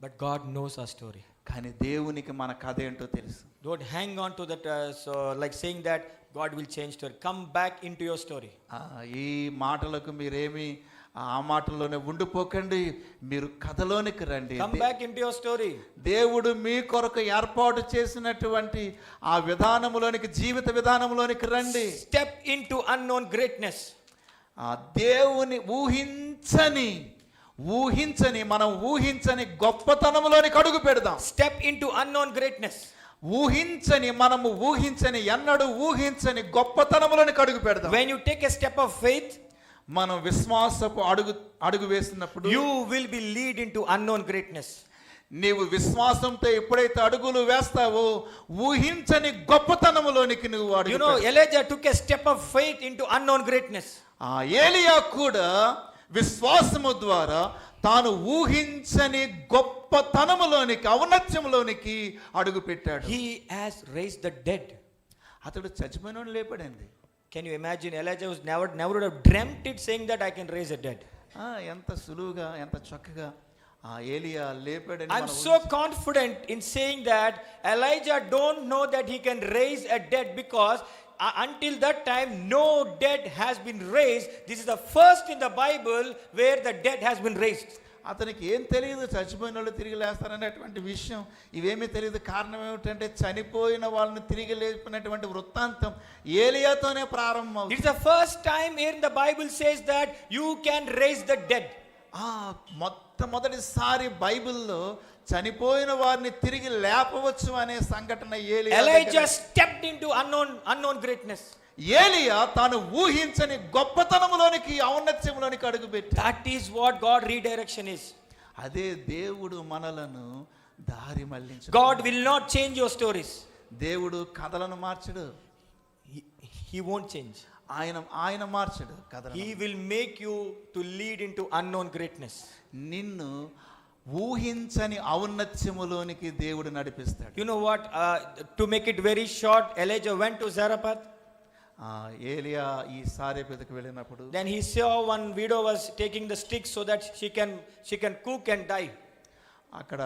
Speaker 1: But God knows our story.
Speaker 2: కానీ దేవునికి మన కథ ఏంటో తెలుసు.
Speaker 1: Don't hang on to that so like saying that God will change story. Come back into your story.
Speaker 2: ఈ మాటలకు మీరేమి ఆ మాటల్లోనే ఉండిపోకండి, మీరు కథలోనికి రండి.
Speaker 1: Come back into your story.
Speaker 2: దేవుడు మీ కొరకు ఏర్పాటు చేసినటువంటి ఆ విధానములోనికి, జీవిత విధానంలోనికి రండి.
Speaker 1: Step into unknown greatness.
Speaker 2: ఆ దేవుని మనం ఊహించని గొప్పతనంలోనికి అడుగు పెడదాం.
Speaker 1: Step into unknown greatness.
Speaker 2: మనము ఎన్నడూ ఊహించని గొప్పతనంలోనికి అడుగు పెడదాం.
Speaker 1: When you take a step of faith,
Speaker 2: మనం విశ్వాసపు అడుగు వేసినప్పుడు
Speaker 1: you will be lead into unknown greatness.
Speaker 2: నీవు విశ్వాసంతో ఎప్పుడైతే అడుగులు వేస్తావో ఊహించని గొప్పతనములోనికి నువ్వు అడుగు.
Speaker 1: You know, Elijah took a step of faith into unknown greatness.
Speaker 2: ఏలియా కూడా విశ్వాసము ద్వారా తాను ఊహించని గొప్పతనములోనికి, ఔన్నత్యములోనికి అడుగు పెట్టాడు.
Speaker 1: He has raised the dead.
Speaker 2: అతడు చచ్చిపోయినోడు లేపాడండి.
Speaker 1: Can you imagine? Elijah was never would have dreamt it, saying that I can raise a dead.
Speaker 2: ఎంత సులువుగా, ఎంత చక్కగా ఏలియా లేపాడని.
Speaker 1: I'm so confident in saying that Elijah don't know that he can raise a dead, because until that time no dead has been raised. This is the first in the Bible where the dead has been raised.
Speaker 2: అతనికి ఏం తెలియదు చచ్చిపోయిన వాళ్ళు తిరిగి లేస్తారనేటువంటి విషయం, ఇవేమీ తెలియదు. కారణం ఏమిటంటే చనిపోయిన వాళ్ళని తిరిగి లేపినటువంటి వృత్తాంతం ఏలియాతోనే ప్రారంభం.
Speaker 1: It is the first time here in the Bible says that you can raise the dead.
Speaker 2: మొట్టమొదటిసారి బైబిల్లో చనిపోయిన వారిని తిరిగి లేపవచ్చు అనే సంఘటన
Speaker 1: Elijah stepped into unknown greatness.
Speaker 2: ఏలియా తాను ఊహించని గొప్పతనములోనికి, ఔన్నత్యములోనికి అడుగుపెట్టి.
Speaker 1: That is what God redirection is.
Speaker 2: అదే దేవుడు మనలను దారి మళ్ళించు.
Speaker 1: God will not change your stories.
Speaker 2: దేవుడు కథలను మార్చడు.
Speaker 1: He won't change.
Speaker 2: ఆయన మార్చడు కథలను.
Speaker 1: He will make you to lead into unknown greatness.
Speaker 2: నిన్ను ఊహించని ఔన్నత్యములోనికి దేవుడు నడిపిస్తాడు.
Speaker 1: You know what? To make it very short, Elijah went to Zarephath.
Speaker 2: ఏలియా ఈ సారెపేతకు వెళ్ళినప్పుడు
Speaker 1: Then he saw one widow was taking the sticks so that she can cook and die.
Speaker 2: అక్కడ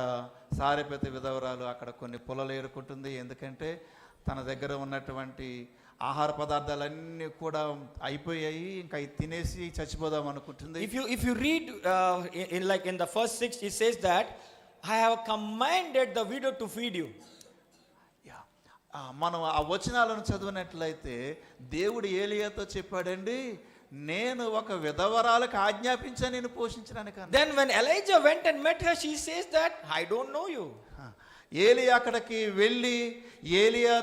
Speaker 2: సారెపేత విధవరాలు అక్కడ కొన్ని పొలలు ఏరుకుంటుంది. ఎందుకంటే తన దగ్గర ఉన్నటువంటి ఆహార పదార్థాలన్నీ కూడా అయిపోయాయి, ఇంకా తినేసి చచ్చిపోదాం అనుకుంటుంది.
Speaker 1: If you read in the first 6, it says that I have commanded the widow to feed you.
Speaker 2: మనం ఆ వచనాలను చదివినట్లయితే దేవుడు ఏలియాతో చెప్పాడండి, నేను ఒక విధవరాలకు ఆజ్ఞాపించా నేను పోషించడానికి.
Speaker 1: Then when Elijah went and met her, she says that I don't know you.
Speaker 2: ఏలియా అక్కడికి వెళ్ళి ఏలియా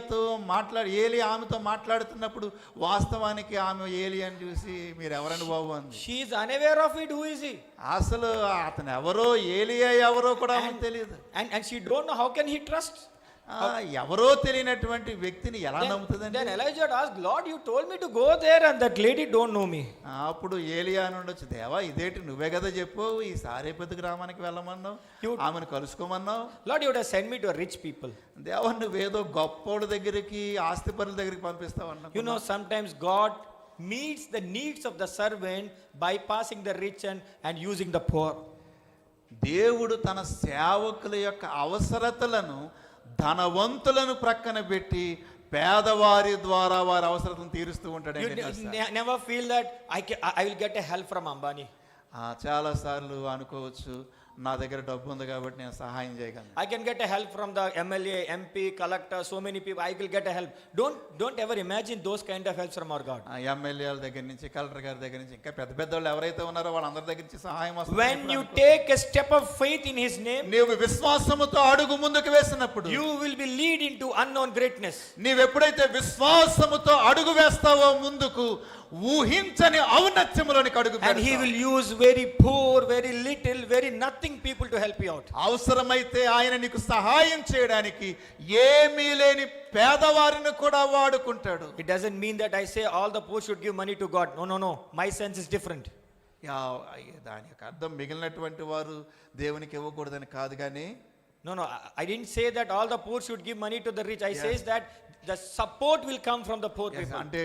Speaker 2: ఆమెతో మాట్లాడుతున్నప్పుడు వాస్తవానికి ఆమె ఏలియాని చూసి మీరు ఎవరని బాబు అంది.
Speaker 1: She is unaware of it. Who is he?
Speaker 2: అసలు అతను ఎవరో, ఏలియా ఎవరో కూడా ఆమెకు తెలియదు.
Speaker 1: And she don't know, how can he trust?
Speaker 2: ఎవరో తెలియనటువంటి వ్యక్తిని ఎలా నమ్ముతుందండి?
Speaker 1: Then Elijah asked, Lord, you told me to go there and that lady don't know me.
Speaker 2: అప్పుడు ఏలియా నుండి వచ్చి, దేవా ఇదేంటి, నువ్వే కదా చెప్పు ఈ సారేపతి గ్రామానికి వెళ్ళమన్నావు, ఆమెను కలుసుకోమన్నావు.
Speaker 1: Lord, you would have sent me to rich people.
Speaker 2: దేవా నువ్వేదో గొప్పోడి దగ్గరికి, ఆస్తిపరుల దగ్గరికి పంపిస్తావు అన్నావు.
Speaker 1: You know, sometimes God meets the needs of the servant bypassing the rich and using the poor.
Speaker 2: దేవుడు తన సేవకుల యొక్క అవసరతలను, ధనవంతులను ప్రక్కన పెట్టి పేదవారి ద్వారా వారి అవసరతను తీరుస్తూ ఉంటాడు.
Speaker 1: You never feel that I will get a help from Ambani.
Speaker 2: చాలాసార్లు అనుకోవచ్చు, నా దగ్గర డబ్బు ఉంది కాబట్టి నేను సహాయం చేయగలను.
Speaker 1: I can get a help from the MLA, MP, collector, so many people. I will get a help. Don't ever imagine those kind of helps from our God.
Speaker 2: ఎమ్మెల్యేల దగ్గర నుంచి, కలెక్టర్ గారి దగ్గర నుంచి, ఇంకా పెద్ద పెద్ద వాళ్ళు ఎవరైతే ఉన్నారో వాళ్ళందరి దగ్గర నుంచి సహాయం వస్తుంది.
Speaker 1: When you take a step of faith in His name,
Speaker 2: నీవు విశ్వాసముతో అడుగు ముందుకు వేసినప్పుడు
Speaker 1: you will be lead into unknown greatness.
Speaker 2: నీవు ఎప్పుడైతే విశ్వాసముతో అడుగు వేస్తావో ముందుకు, ఊహించని ఔన్నత్యములోనికి అడుగు
Speaker 1: And He will use very poor, very little, very nothing people to help you out.
Speaker 2: అవసరమైతే ఆయన నీకు సహాయం చేయడానికి ఏమీ లేని పేదవారిని కూడా వాడుకుంటాడు.
Speaker 1: It doesn't mean that I say all the poor should give money to God. No. My sense is different.
Speaker 2: దాని యొక్క అర్థం మిగిలినటువంటి వారు దేవునికి ఇవ్వకూడదని కాదు కానీ,
Speaker 1: No, I didn't say that all the poor should give money to the rich. I says that the support will come from the poor people.
Speaker 2: అంటే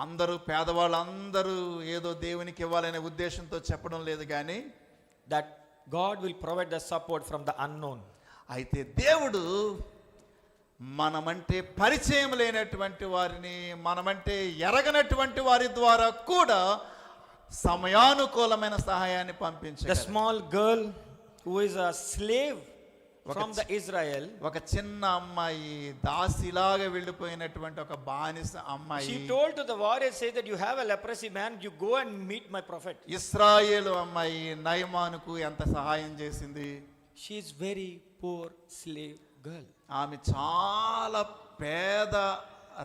Speaker 2: అందరూ పేదవాళ్ళందరూ ఏదో దేవునికి ఇవ్వాలనే ఉద్దేశంతో చెప్పడం లేదు కానీ,
Speaker 1: That God will provide the support from the unknown.
Speaker 2: అయితే దేవుడు మనమంటే పరిచయం లేనటువంటి వారిని, మనమంటే ఎరగనటువంటి వారి ద్వారా కూడా సమయానుకూలమైన సహాయాన్ని
Speaker 1: The
Speaker 2: పంపించాడు.
Speaker 1: small girl who is a slave from the Israel,
Speaker 2: ఒక చిన్న అమ్మాయి, దాసిలాగా వెళ్ళిపోయినటువంటి ఒక బానిస అమ్మాయి,
Speaker 1: she told to the warrior, say that you have a leprosy man, you go and meet my prophet.
Speaker 2: ఇశ్రాయేలు అమ్మాయి నయమానుకు ఎంత సహాయం చేసింది.
Speaker 1: She is very poor slave girl.
Speaker 2: ఆమె చాలా పేద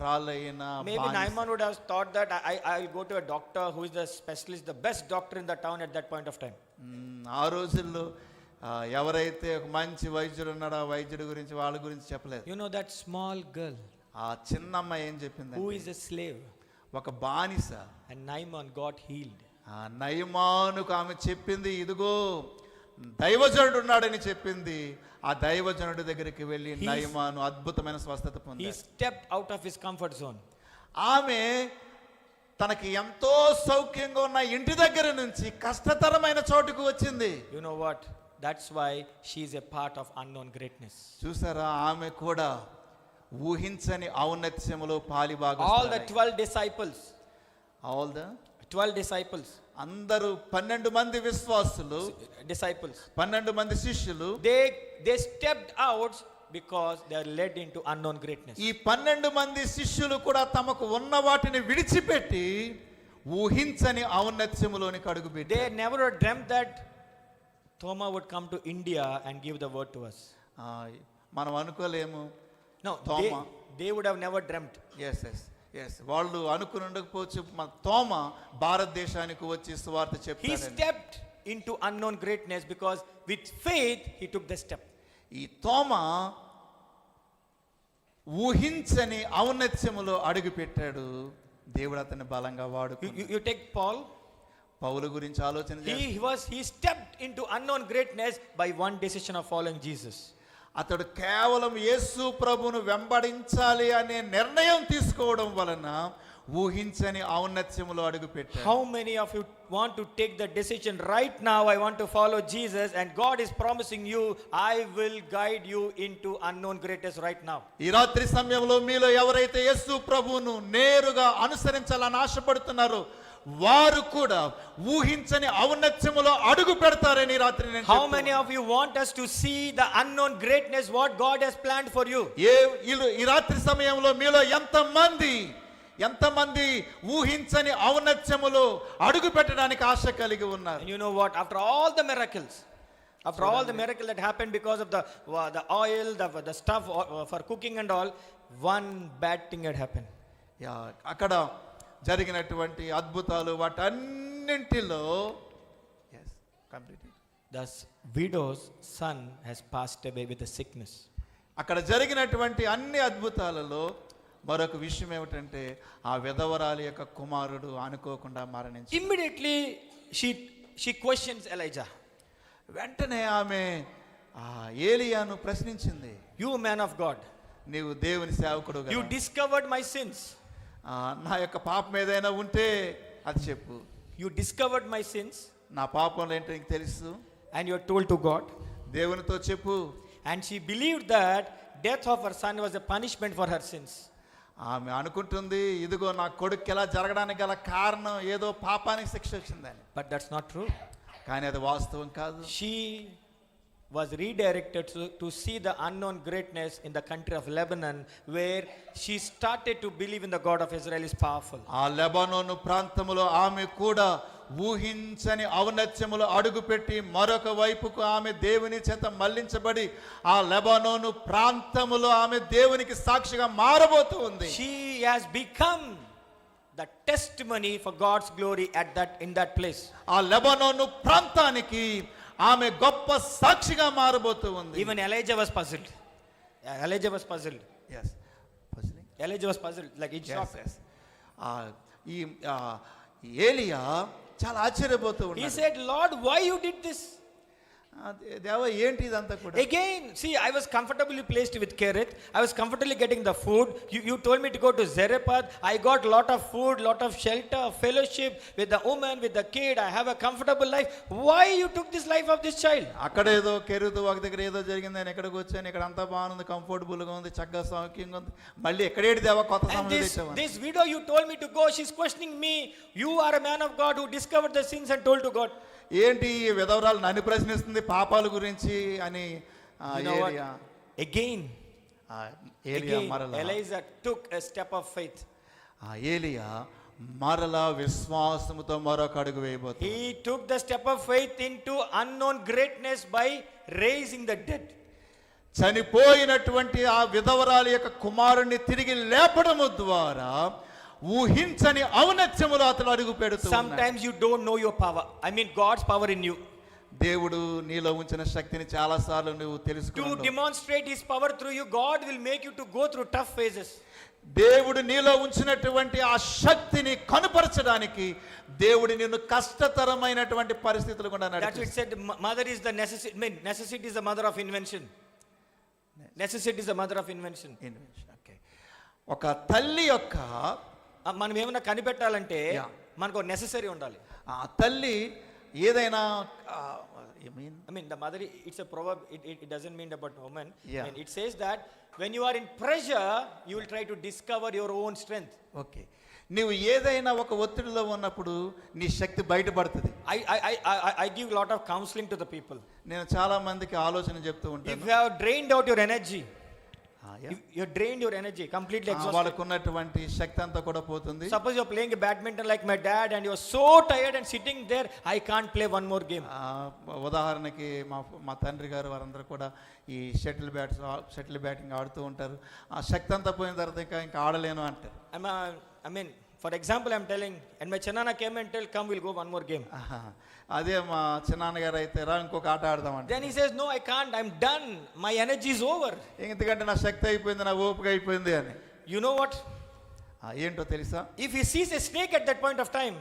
Speaker 2: రాలైన
Speaker 1: Maybe Naaman would have thought that I will go to a doctor who is the specialist, the best doctor in the town at that point of time.
Speaker 2: ఆ రోజుల్లో ఎవరైతే ఒక మంచి వైద్యుడు ఉన్నాడో ఆ వైద్యుడి గురించి వాళ్ళ గురించి చెప్పలేదు.
Speaker 1: You know that small girl
Speaker 2: ఆ చిన్న అమ్మాయి ఏం చెప్పింది,
Speaker 1: who is a slave,
Speaker 2: ఒక బానిస,
Speaker 1: and Naaman got healed.
Speaker 2: ఆ నయమానుకు ఆమె చెప్పింది, ఇదిగో దైవజనుడు ఉన్నాడని చెప్పింది. ఆ దైవజనుడి దగ్గరికి వెళ్ళి నయమాను అద్భుతమైన స్వస్థత
Speaker 1: He
Speaker 2: పొందాడు.
Speaker 1: stepped out of his comfort zone.
Speaker 2: ఆమె తనకి ఎంతో సౌఖ్యంగా ఉన్న ఇంటి దగ్గర నుంచి కష్టతరమైన చోటుకు వచ్చింది.
Speaker 1: You know what? That's why she is a part of unknown greatness.
Speaker 2: చూసారా, ఆమె కూడా ఊహించని ఔన్నత్యములో పాలిభాగం.
Speaker 1: All the 12 disciples,
Speaker 2: all the
Speaker 1: 12 disciples,
Speaker 2: అందరూ 12 మంది విశ్వాసులు, 12 మంది శిష్యులు,
Speaker 1: they stepped out because they are led into unknown greatness.
Speaker 2: ఈ 12 మంది శిష్యులు కూడా తమకు ఉన్న వాటిని విడిచిపెట్టి ఊహించని ఔన్నత్యములోనికి అడుగుపెట్టారు.
Speaker 1: They never dreamt that Thomas would come to India and give the word to us.
Speaker 2: మనం అనుకోలేము.
Speaker 1: No,
Speaker 2: Thomas.
Speaker 1: they would have never dreamt.
Speaker 2: Yes వాళ్ళు అనుకుని ఉండకపోవచ్చు తోమ భారతదేశానికి వచ్చి సువార్త
Speaker 1: He
Speaker 2: చెప్తాడని.
Speaker 1: stepped into unknown greatness because with faith he took the step.
Speaker 2: ఈ తోమ ఊహించని ఔన్నత్యములో అడుగు పెట్టాడు. దేవుడు అతన్ని బలంగా వాడుకున్నాడు.
Speaker 1: You take Paul.
Speaker 2: పౌలు గురించి ఆలోచన చేస్తే
Speaker 1: He stepped into unknown greatness by one decision of following Jesus.
Speaker 2: అతడు కేవలం యేసు ప్రభువును వెంబడించాలి అనే నిర్ణయం తీసుకోవడం వలన ఊహించని ఔన్నత్యములో అడుగు పెట్టాడు.
Speaker 1: How many of you want to take the decision right now? I want to follow Jesus, and God is promising you, I will guide you into unknown greatness right now.
Speaker 2: ఈ రాత్రి సమయంలో మీలో ఎవరైతే యేసు ప్రభువును నేరుగా అనుసరించాలని ఆశపడుతున్నారో వారు కూడా ఊహించని ఔన్నత్యములో అడుగు పెడతారని రాత్రి నేను
Speaker 1: How many of you want us to see the unknown greatness what God has planned for you?
Speaker 2: ఈ రాత్రి సమయంలో మీలో ఎంతమంది ఊహించని ఔన్నత్యములో అడుగు పెట్టడానికి ఆశ కలిగి ఉన్నారు?
Speaker 1: And you know what? After all the miracles that happened because of the oil, the stuff for cooking and all, one bad thing had happened.
Speaker 2: అక్కడ జరిగినటువంటి అద్భుతాలు వాటన్నింటిలో
Speaker 1: The widow's son has passed away with a sickness.
Speaker 2: అక్కడ జరిగినటువంటి అన్ని అద్భుతాలలో మరొక విషయం ఏమిటంటే ఆ విధవరాలి యొక్క కుమారుడు అనుకోకుండా మరణించాడు.
Speaker 1: Immediately she questions Elijah.
Speaker 2: వెంటనే ఆమె ఏలియాను ప్రశ్నించింది,
Speaker 1: You man of God,
Speaker 2: నీవు దేవుని సేవకుడు
Speaker 1: you discovered my sins.
Speaker 2: నా యొక్క పాపం ఏదైనా ఉంటే అది చెప్పు.
Speaker 1: You discovered my sins.
Speaker 2: నా పాపం ఏంటో నీకు తెలుసు.
Speaker 1: And you are told to God.
Speaker 2: దేవునితో చెప్పు.
Speaker 1: And she believed that death of her son was a punishment for her sins.
Speaker 2: ఆమె అనుకుంటుంది, ఇదిగో నా కొడుకు ఎలా జరగడానికి గల కారణం ఏదో పాపానికి శిక్ష వచ్చిందని.
Speaker 1: But that's not true.
Speaker 2: కానీ అది వాస్తవం కాదు.
Speaker 1: She was redirected to see the unknown greatness in the country of Lebanon, where she started to believe in the God of Israel is powerful.
Speaker 2: ఆ లెబానోను ప్రాంతములో ఆమె కూడా ఊహించని ఔన్నత్యములో అడుగుపెట్టి మరొక వైపుకు ఆమె దేవుని చేత మళ్లించబడి ఆ లెబానోను ప్రాంతములో ఆమె దేవునికి సాక్షిగా మారబోతూ ఉంది.
Speaker 1: She has become the testimony for God's glory in that place.
Speaker 2: ఆ లెబానోను ప్రాంతానికి ఆమె గొప్ప సాక్షిగా మారబోతూ ఉంది.
Speaker 1: Even Elijah was puzzled. Elijah was puzzled.
Speaker 2: Yes.
Speaker 1: Elijah was puzzled, like in shock.
Speaker 2: ఈ ఏలియా చాలా ఆశ్చర్యపోతూ
Speaker 1: He
Speaker 2: ఉన్నాడు.
Speaker 1: said, Lord, why you did this?
Speaker 2: దేవా ఏంటి ఇదంతా కూడా?
Speaker 1: Again, see, I was comfortably placed with Kereth. I was comfortably getting the food. You told me to go to Zarephath. I got lot of food, lot of shelter, fellowship with the woman, with the kid. I have a comfortable life. Why you took this life of this child?
Speaker 2: అక్కడ ఏదో కెరుతు ఒక దగ్గర ఏదో జరిగింది, నేను ఎక్కడికి వచ్చాను, ఇక్కడ అంతా బాగుంది, కంఫర్టబుల్గా ఉంది, చక్కగా సౌఖ్యంగా ఉంది, మళ్ళీ ఎక్కడేటి దేవా కొత్త
Speaker 1: And
Speaker 2: సమయం తెచ్చావా?
Speaker 1: this widow you told me to go, she's questioning me. You are a man of God who discovered the sins and told to God.
Speaker 2: ఏంటి ఈ విధవరాలు నన్ను ప్రశ్నిస్తుంది పాపాల గురించి అని
Speaker 1: You know what?
Speaker 2: ఏలియా
Speaker 1: Again,
Speaker 2: మరలా
Speaker 1: Elijah took a step of faith.
Speaker 2: ఏలియా మరలా విశ్వాసముతో మరొక అడుగు వేయబోతుంది.
Speaker 1: He took the step of faith into unknown greatness by raising the dead.
Speaker 2: చనిపోయినటువంటి ఆ విధవరాలి యొక్క కుమారుణ్ణి తిరిగి లేపడము ద్వారా ఊహించని ఔన్నత్యములో అతడు అడుగు పెడుతూ
Speaker 1: Sometimes you don't know your power. I mean God's power in you.
Speaker 2: దేవుడు నీలో ఉంచిన శక్తిని చాలా సార్లు నువ్వు
Speaker 1: To
Speaker 2: తెలుసుకున్నావు.
Speaker 1: demonstrate his power through you, God will make you to go through tough phases.
Speaker 2: దేవుడు నీలో ఉంచినటువంటి ఆ శక్తిని కనుపరచడానికి దేవుడు నిన్ను కష్టతరమైనటువంటి పరిస్థితులు కూడా
Speaker 1: That's what it
Speaker 2: నడిపిస్తాడు.
Speaker 1: said, mother is the necessity. I mean, necessity is the mother of invention. Necessity is the mother of invention.
Speaker 2: Okay. ఒక తల్లి యొక్క
Speaker 1: మనం ఏమైనా కనిపెట్టాలంటే
Speaker 2: Yeah.
Speaker 1: మనకు నెసెసరీ ఉండాలి.
Speaker 2: ఆ తల్లి ఏదైనా
Speaker 1: I mean, the mother, it's a proverb, it doesn't mean about woman.
Speaker 2: Yeah.
Speaker 1: I mean, it says that when you are in pressure, you will try to discover your own strength.
Speaker 2: Okay, నువ్వు ఏదైనా ఒక ఒత్తిడిలో ఉన్నప్పుడు నీ శక్తి బయటపడుతుంది.
Speaker 1: I give a lot of counseling to the people.
Speaker 2: నేను చాలా మందికి ఆలోచన చెప్తూ
Speaker 1: If
Speaker 2: ఉంటాను.
Speaker 1: you have drained out your energy, you drained your energy, completely exhausted.
Speaker 2: వాళ్ళకు ఉన్నటువంటి శక్తి అంతా కూడా పోతుంది.
Speaker 1: Suppose you're playing a badminton like my dad and you're so tired and sitting there, I can't play one more game.
Speaker 2: ఉదాహరణకి మా తండ్రి గారు వారందరూ కూడా ఈ షటిల్ బ్యాటింగ్ ఆడుతూ ఉంటారు. ఆ శక్తి అంతా పోయిన తర్వాత ఇంకా ఆడలేను అంటారు.
Speaker 1: I mean, for example, I'm telling, and my Chanana came and tell, come, we'll go one more game.
Speaker 2: అదే మా చిన్నాన్నగారు అయితే రా ఇంకొక ఆట ఆడదామంటే,
Speaker 1: Then he says, no, I can't, I'm done, my energy is over.
Speaker 2: ఎందుకంటే నా శక్తి అయిపోయింది, నా ఓపిక అయిపోయింది అని.
Speaker 1: You know what?
Speaker 2: ఏంటో తెలుసా?
Speaker 1: If he sees a snake at that point of time,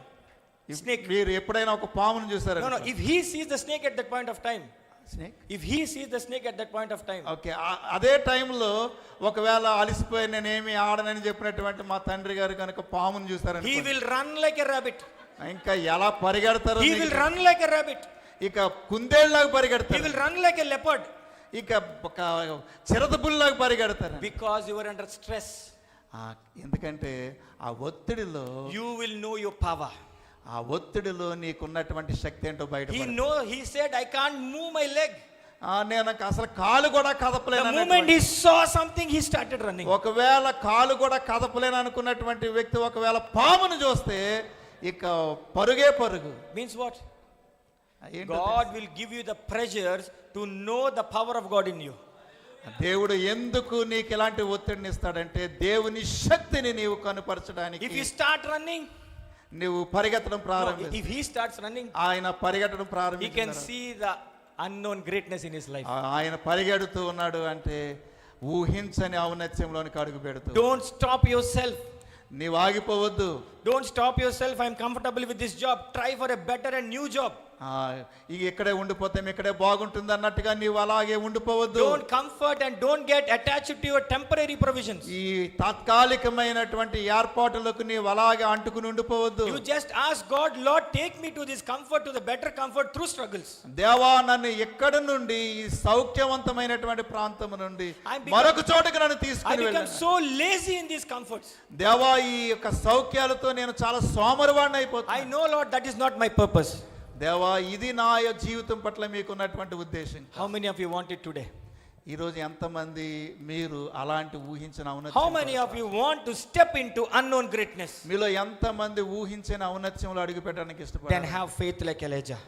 Speaker 1: snake.
Speaker 2: మీరు ఎప్పుడైనా ఒక పామును చూసారా?
Speaker 1: No, if he sees the snake at that point of time,
Speaker 2: snake.
Speaker 1: if he sees the snake at that point of time,
Speaker 2: okay, అదే టైంలో ఒకవేళ అలసిపోయి నేనేమి ఆడనని చెప్పినటువంటి మా తండ్రి గారు కనుక పామును చూసారని,
Speaker 1: he will run like a rabbit.
Speaker 2: ఇంకా ఎలా పరిగెడతారు?
Speaker 1: He will run like a rabbit.
Speaker 2: ఇక కుందేళ్ళలాగా
Speaker 1: He
Speaker 2: పరిగెడతారు.
Speaker 1: will run like a leopard.
Speaker 2: ఇక ఒక చిరతపుల్లాగా పరిగెడతారు.
Speaker 1: Because you are under stress.
Speaker 2: ఎందుకంటే ఆ ఒత్తిడిలో
Speaker 1: You will know your power.
Speaker 2: ఆ ఒత్తిడిలో నీకున్నటువంటి శక్తి ఏంటో బయట.
Speaker 1: He said, I can't move my leg.
Speaker 2: నేను అసలు కాలు కూడా
Speaker 1: The
Speaker 2: కదపలేను.
Speaker 1: moment he saw something, he started running.
Speaker 2: ఒకవేళ కాలు కూడా కదపలేను అనుకున్నటువంటి వ్యక్తి ఒకవేళ పామును చూస్తే ఇక పరుగే పరుగు.
Speaker 1: Means what?
Speaker 2: ఏంటో
Speaker 1: God will give you the pressures to know the power of God in you.
Speaker 2: దేవుడు ఎందుకు నీకు ఎలాంటి ఒత్తిడిని ఇస్తాడంటే దేవుని శక్తిని నీవు కనుపరచడానికి.
Speaker 1: If you start running,
Speaker 2: నువ్వు పరిగెత్తడం
Speaker 1: no,
Speaker 2: ప్రారంభించు.
Speaker 1: if he starts running,
Speaker 2: ఆయన పరిగెత్తడం
Speaker 1: he can
Speaker 2: ప్రారంభించారు.
Speaker 1: see the unknown greatness in his life.
Speaker 2: ఆయన పరిగెడుతూ ఉన్నాడు అంటే ఊహించని ఔన్నత్యంలోనికి అడుగు పెడుతూ.
Speaker 1: Don't stop yourself.
Speaker 2: నీవు ఆగిపోవద్దు.
Speaker 1: Don't stop yourself. I'm comfortable with this job. Try for a better and new job.
Speaker 2: ఇక ఇక్కడే ఉండిపోతే ఇక్కడే బాగుంటుంది అన్నట్టుగా నీవు అలాగే ఉండిపోవద్దు.
Speaker 1: Don't comfort and don't get attached to your temporary provisions.
Speaker 2: ఈ తాత్కాలికమైనటువంటి ఏర్పాటులకు నీవు అలాగే అంటుకుని ఉండిపోవద్దు.
Speaker 1: You just ask God, Lord, take me to this comfort, to the better comfort through struggles.
Speaker 2: దేవా, నన్ను ఎక్కడి నుండి ఈ సౌఖ్యవంతమైనటువంటి ప్రాంతం నుండి మరొక చోటకి నన్ను
Speaker 1: I
Speaker 2: తీసుకుని
Speaker 1: become
Speaker 2: వెళ్ళాను.
Speaker 1: so lazy in these comforts.
Speaker 2: దేవా, ఈ యొక్క సౌఖ్యాలతో నేను చాలా సోమరివాడిని
Speaker 1: I
Speaker 2: అయిపోతాను.
Speaker 1: know, Lord, that is not my purpose.
Speaker 2: దేవా ఇది నా జీవితం పట్ల మీకున్నటువంటి ఉద్దేశం.
Speaker 1: How many of you want it today?
Speaker 2: ఈరోజు ఎంతమంది మీరు అలాంటి ఊహించిన
Speaker 1: How
Speaker 2: ఔన్నత్యం
Speaker 1: many of you want to step into unknown greatness?
Speaker 2: మీలో ఎంతమంది ఊహించిన ఔన్నత్యంలో అడుగు పెట్టడానికి
Speaker 1: Then
Speaker 2: ఇష్టపడతారు?
Speaker 1: have faith like Elijah.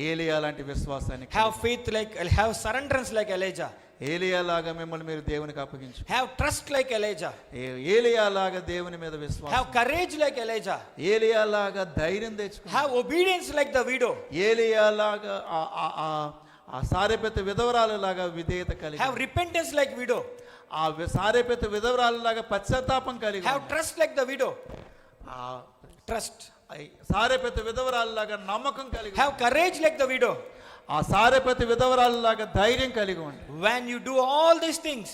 Speaker 2: ఏలియా లాంటి విశ్వాసానికి,
Speaker 1: Have faith like, have surrenderance like Elijah.
Speaker 2: ఏలియా లాగా మిమ్మల్ని మీరు దేవునికి అప్పగించు.
Speaker 1: Have trust like Elijah.
Speaker 2: ఏలియా లాగా దేవుని మీద విశ్వాసం,
Speaker 1: Have courage like Elijah.
Speaker 2: ఏలియా లాగా ధైర్యం తెచ్చుకో.
Speaker 1: Have obedience like the widow.
Speaker 2: ఏలియా లాగా ఆ సారెపెత్త విధవరాలు లాగా విధేయత కలిగి,
Speaker 1: Have repentance like widow.
Speaker 2: ఆ సారెపెత్త విధవరాలు లాగా పశ్చాత్తాపం కలిగి,
Speaker 1: Have trust like the widow.
Speaker 2: ఆ
Speaker 1: Trust.
Speaker 2: సారెపెత్త విధవరాలు లాగా నమ్మకం కలిగి,
Speaker 1: Have courage like the widow.
Speaker 2: ఆ సారెపెత్త విధవరాలు లాగా ధైర్యం కలిగి ఉండి.
Speaker 1: When you do all these things,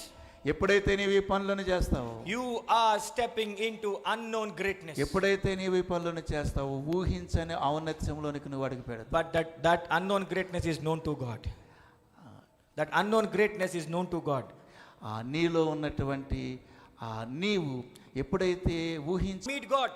Speaker 2: ఎప్పుడైతే నీవు ఈ పనులను చేస్తావో,
Speaker 1: you are stepping into unknown greatness.
Speaker 2: ఎప్పుడైతే నీవు ఈ పనులను చేస్తావో ఊహించని ఔన్నత్యంలోనికి నువ్వు అడుగు పెడతావు.
Speaker 1: But that unknown greatness is known to God. That unknown greatness is known to God.
Speaker 2: నీలో ఉన్నటువంటి నీవు ఎప్పుడైతే
Speaker 1: Meet God.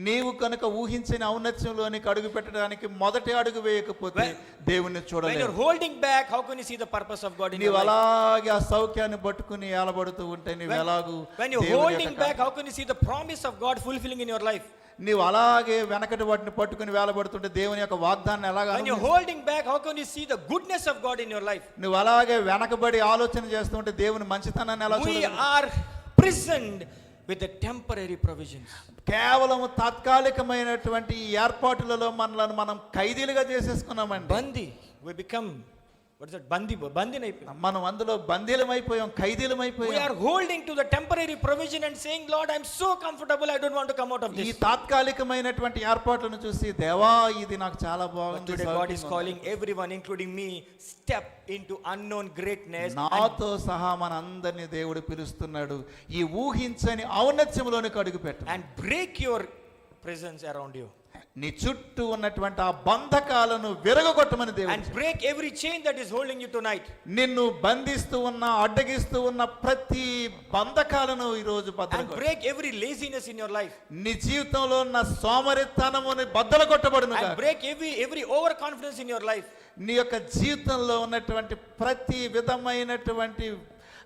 Speaker 2: నీవు కనుక ఊహించిన ఔన్నత్యంలోనికి అడుగు పెట్టడానికి మొదటి అడుగు వేయకపోతే దేవుణ్ణి
Speaker 1: When
Speaker 2: చూడలేవు.
Speaker 1: you're holding back, how can you see the purpose of God in your
Speaker 2: నీవు
Speaker 1: life?
Speaker 2: అలాగే ఆ సౌఖ్యాన్ని పట్టుకుని ఏలబడుతూ ఉంటే నీవు ఎలాగూ
Speaker 1: When you're
Speaker 2: దేవుని
Speaker 1: holding
Speaker 2: యొక్క
Speaker 1: back, how can you see the promise of God fulfilling in your life?
Speaker 2: నీవు అలాగే వెనకటి వాటిని పట్టుకుని వేలబడుతుంటే దేవుని యొక్క వాగ్దానాన్ని ఎలాగా
Speaker 1: When you're holding back, how can you see the goodness of God in your life?
Speaker 2: నువ్వు అలాగే వెనకబడి ఆలోచన చేస్తుంటే దేవుని మంచితనాన్ని ఎలా
Speaker 1: We
Speaker 2: చూడగలవు?
Speaker 1: are prisoned with the temporary provisions.
Speaker 2: కేవలం తాత్కాలికమైనటువంటి ఈ ఏర్పాటులలో మనలను మనం ఖైదీలుగా చేసేసుకున్నామండి.
Speaker 1: Bandi. We become, what is that? Bandi naipina.
Speaker 2: మనం అందులో బందీలమైపోయాం,
Speaker 1: We
Speaker 2: ఖైదీలమైపోయాం.
Speaker 1: are holding to the temporary provision and saying, Lord, I'm so comfortable, I don't want to come out of
Speaker 2: ఈ
Speaker 1: this.
Speaker 2: తాత్కాలికమైనటువంటి ఏర్పాట్లను చూసి దేవా ఇది నాకు చాలా
Speaker 1: But
Speaker 2: బాగుంది,
Speaker 1: today God is
Speaker 2: సౌఖ్యంగా ఉంది.
Speaker 1: calling everyone, including me, step into unknown greatness.
Speaker 2: నాతో సహా మన అందరినీ దేవుడు పిలుస్తున్నాడు. ఈ ఊహించని ఔన్నత్యంలోనికి అడుగు పెట్టు.
Speaker 1: And break your prisons around you.
Speaker 2: నీ చుట్టూ ఉన్నటువంటి ఆ బంధకాలను విరగొట్టమని
Speaker 1: And
Speaker 2: దేవుడు.
Speaker 1: break every chain that is holding you tonight.
Speaker 2: నిన్ను బంధిస్తూ ఉన్న అడ్డగిస్తూ ఉన్న ప్రతి బంధకాలను ఈ రోజు
Speaker 1: And
Speaker 2: బద్దలు
Speaker 1: break every laziness in your life.
Speaker 2: నీ జీవితంలో ఉన్న సోమరితనముని బద్దలు కొట్టబడును
Speaker 1: And break every overconfidence in your life.
Speaker 2: నీ యొక్క జీవితంలో ఉన్నటువంటి ప్రతి విధమైనటువంటి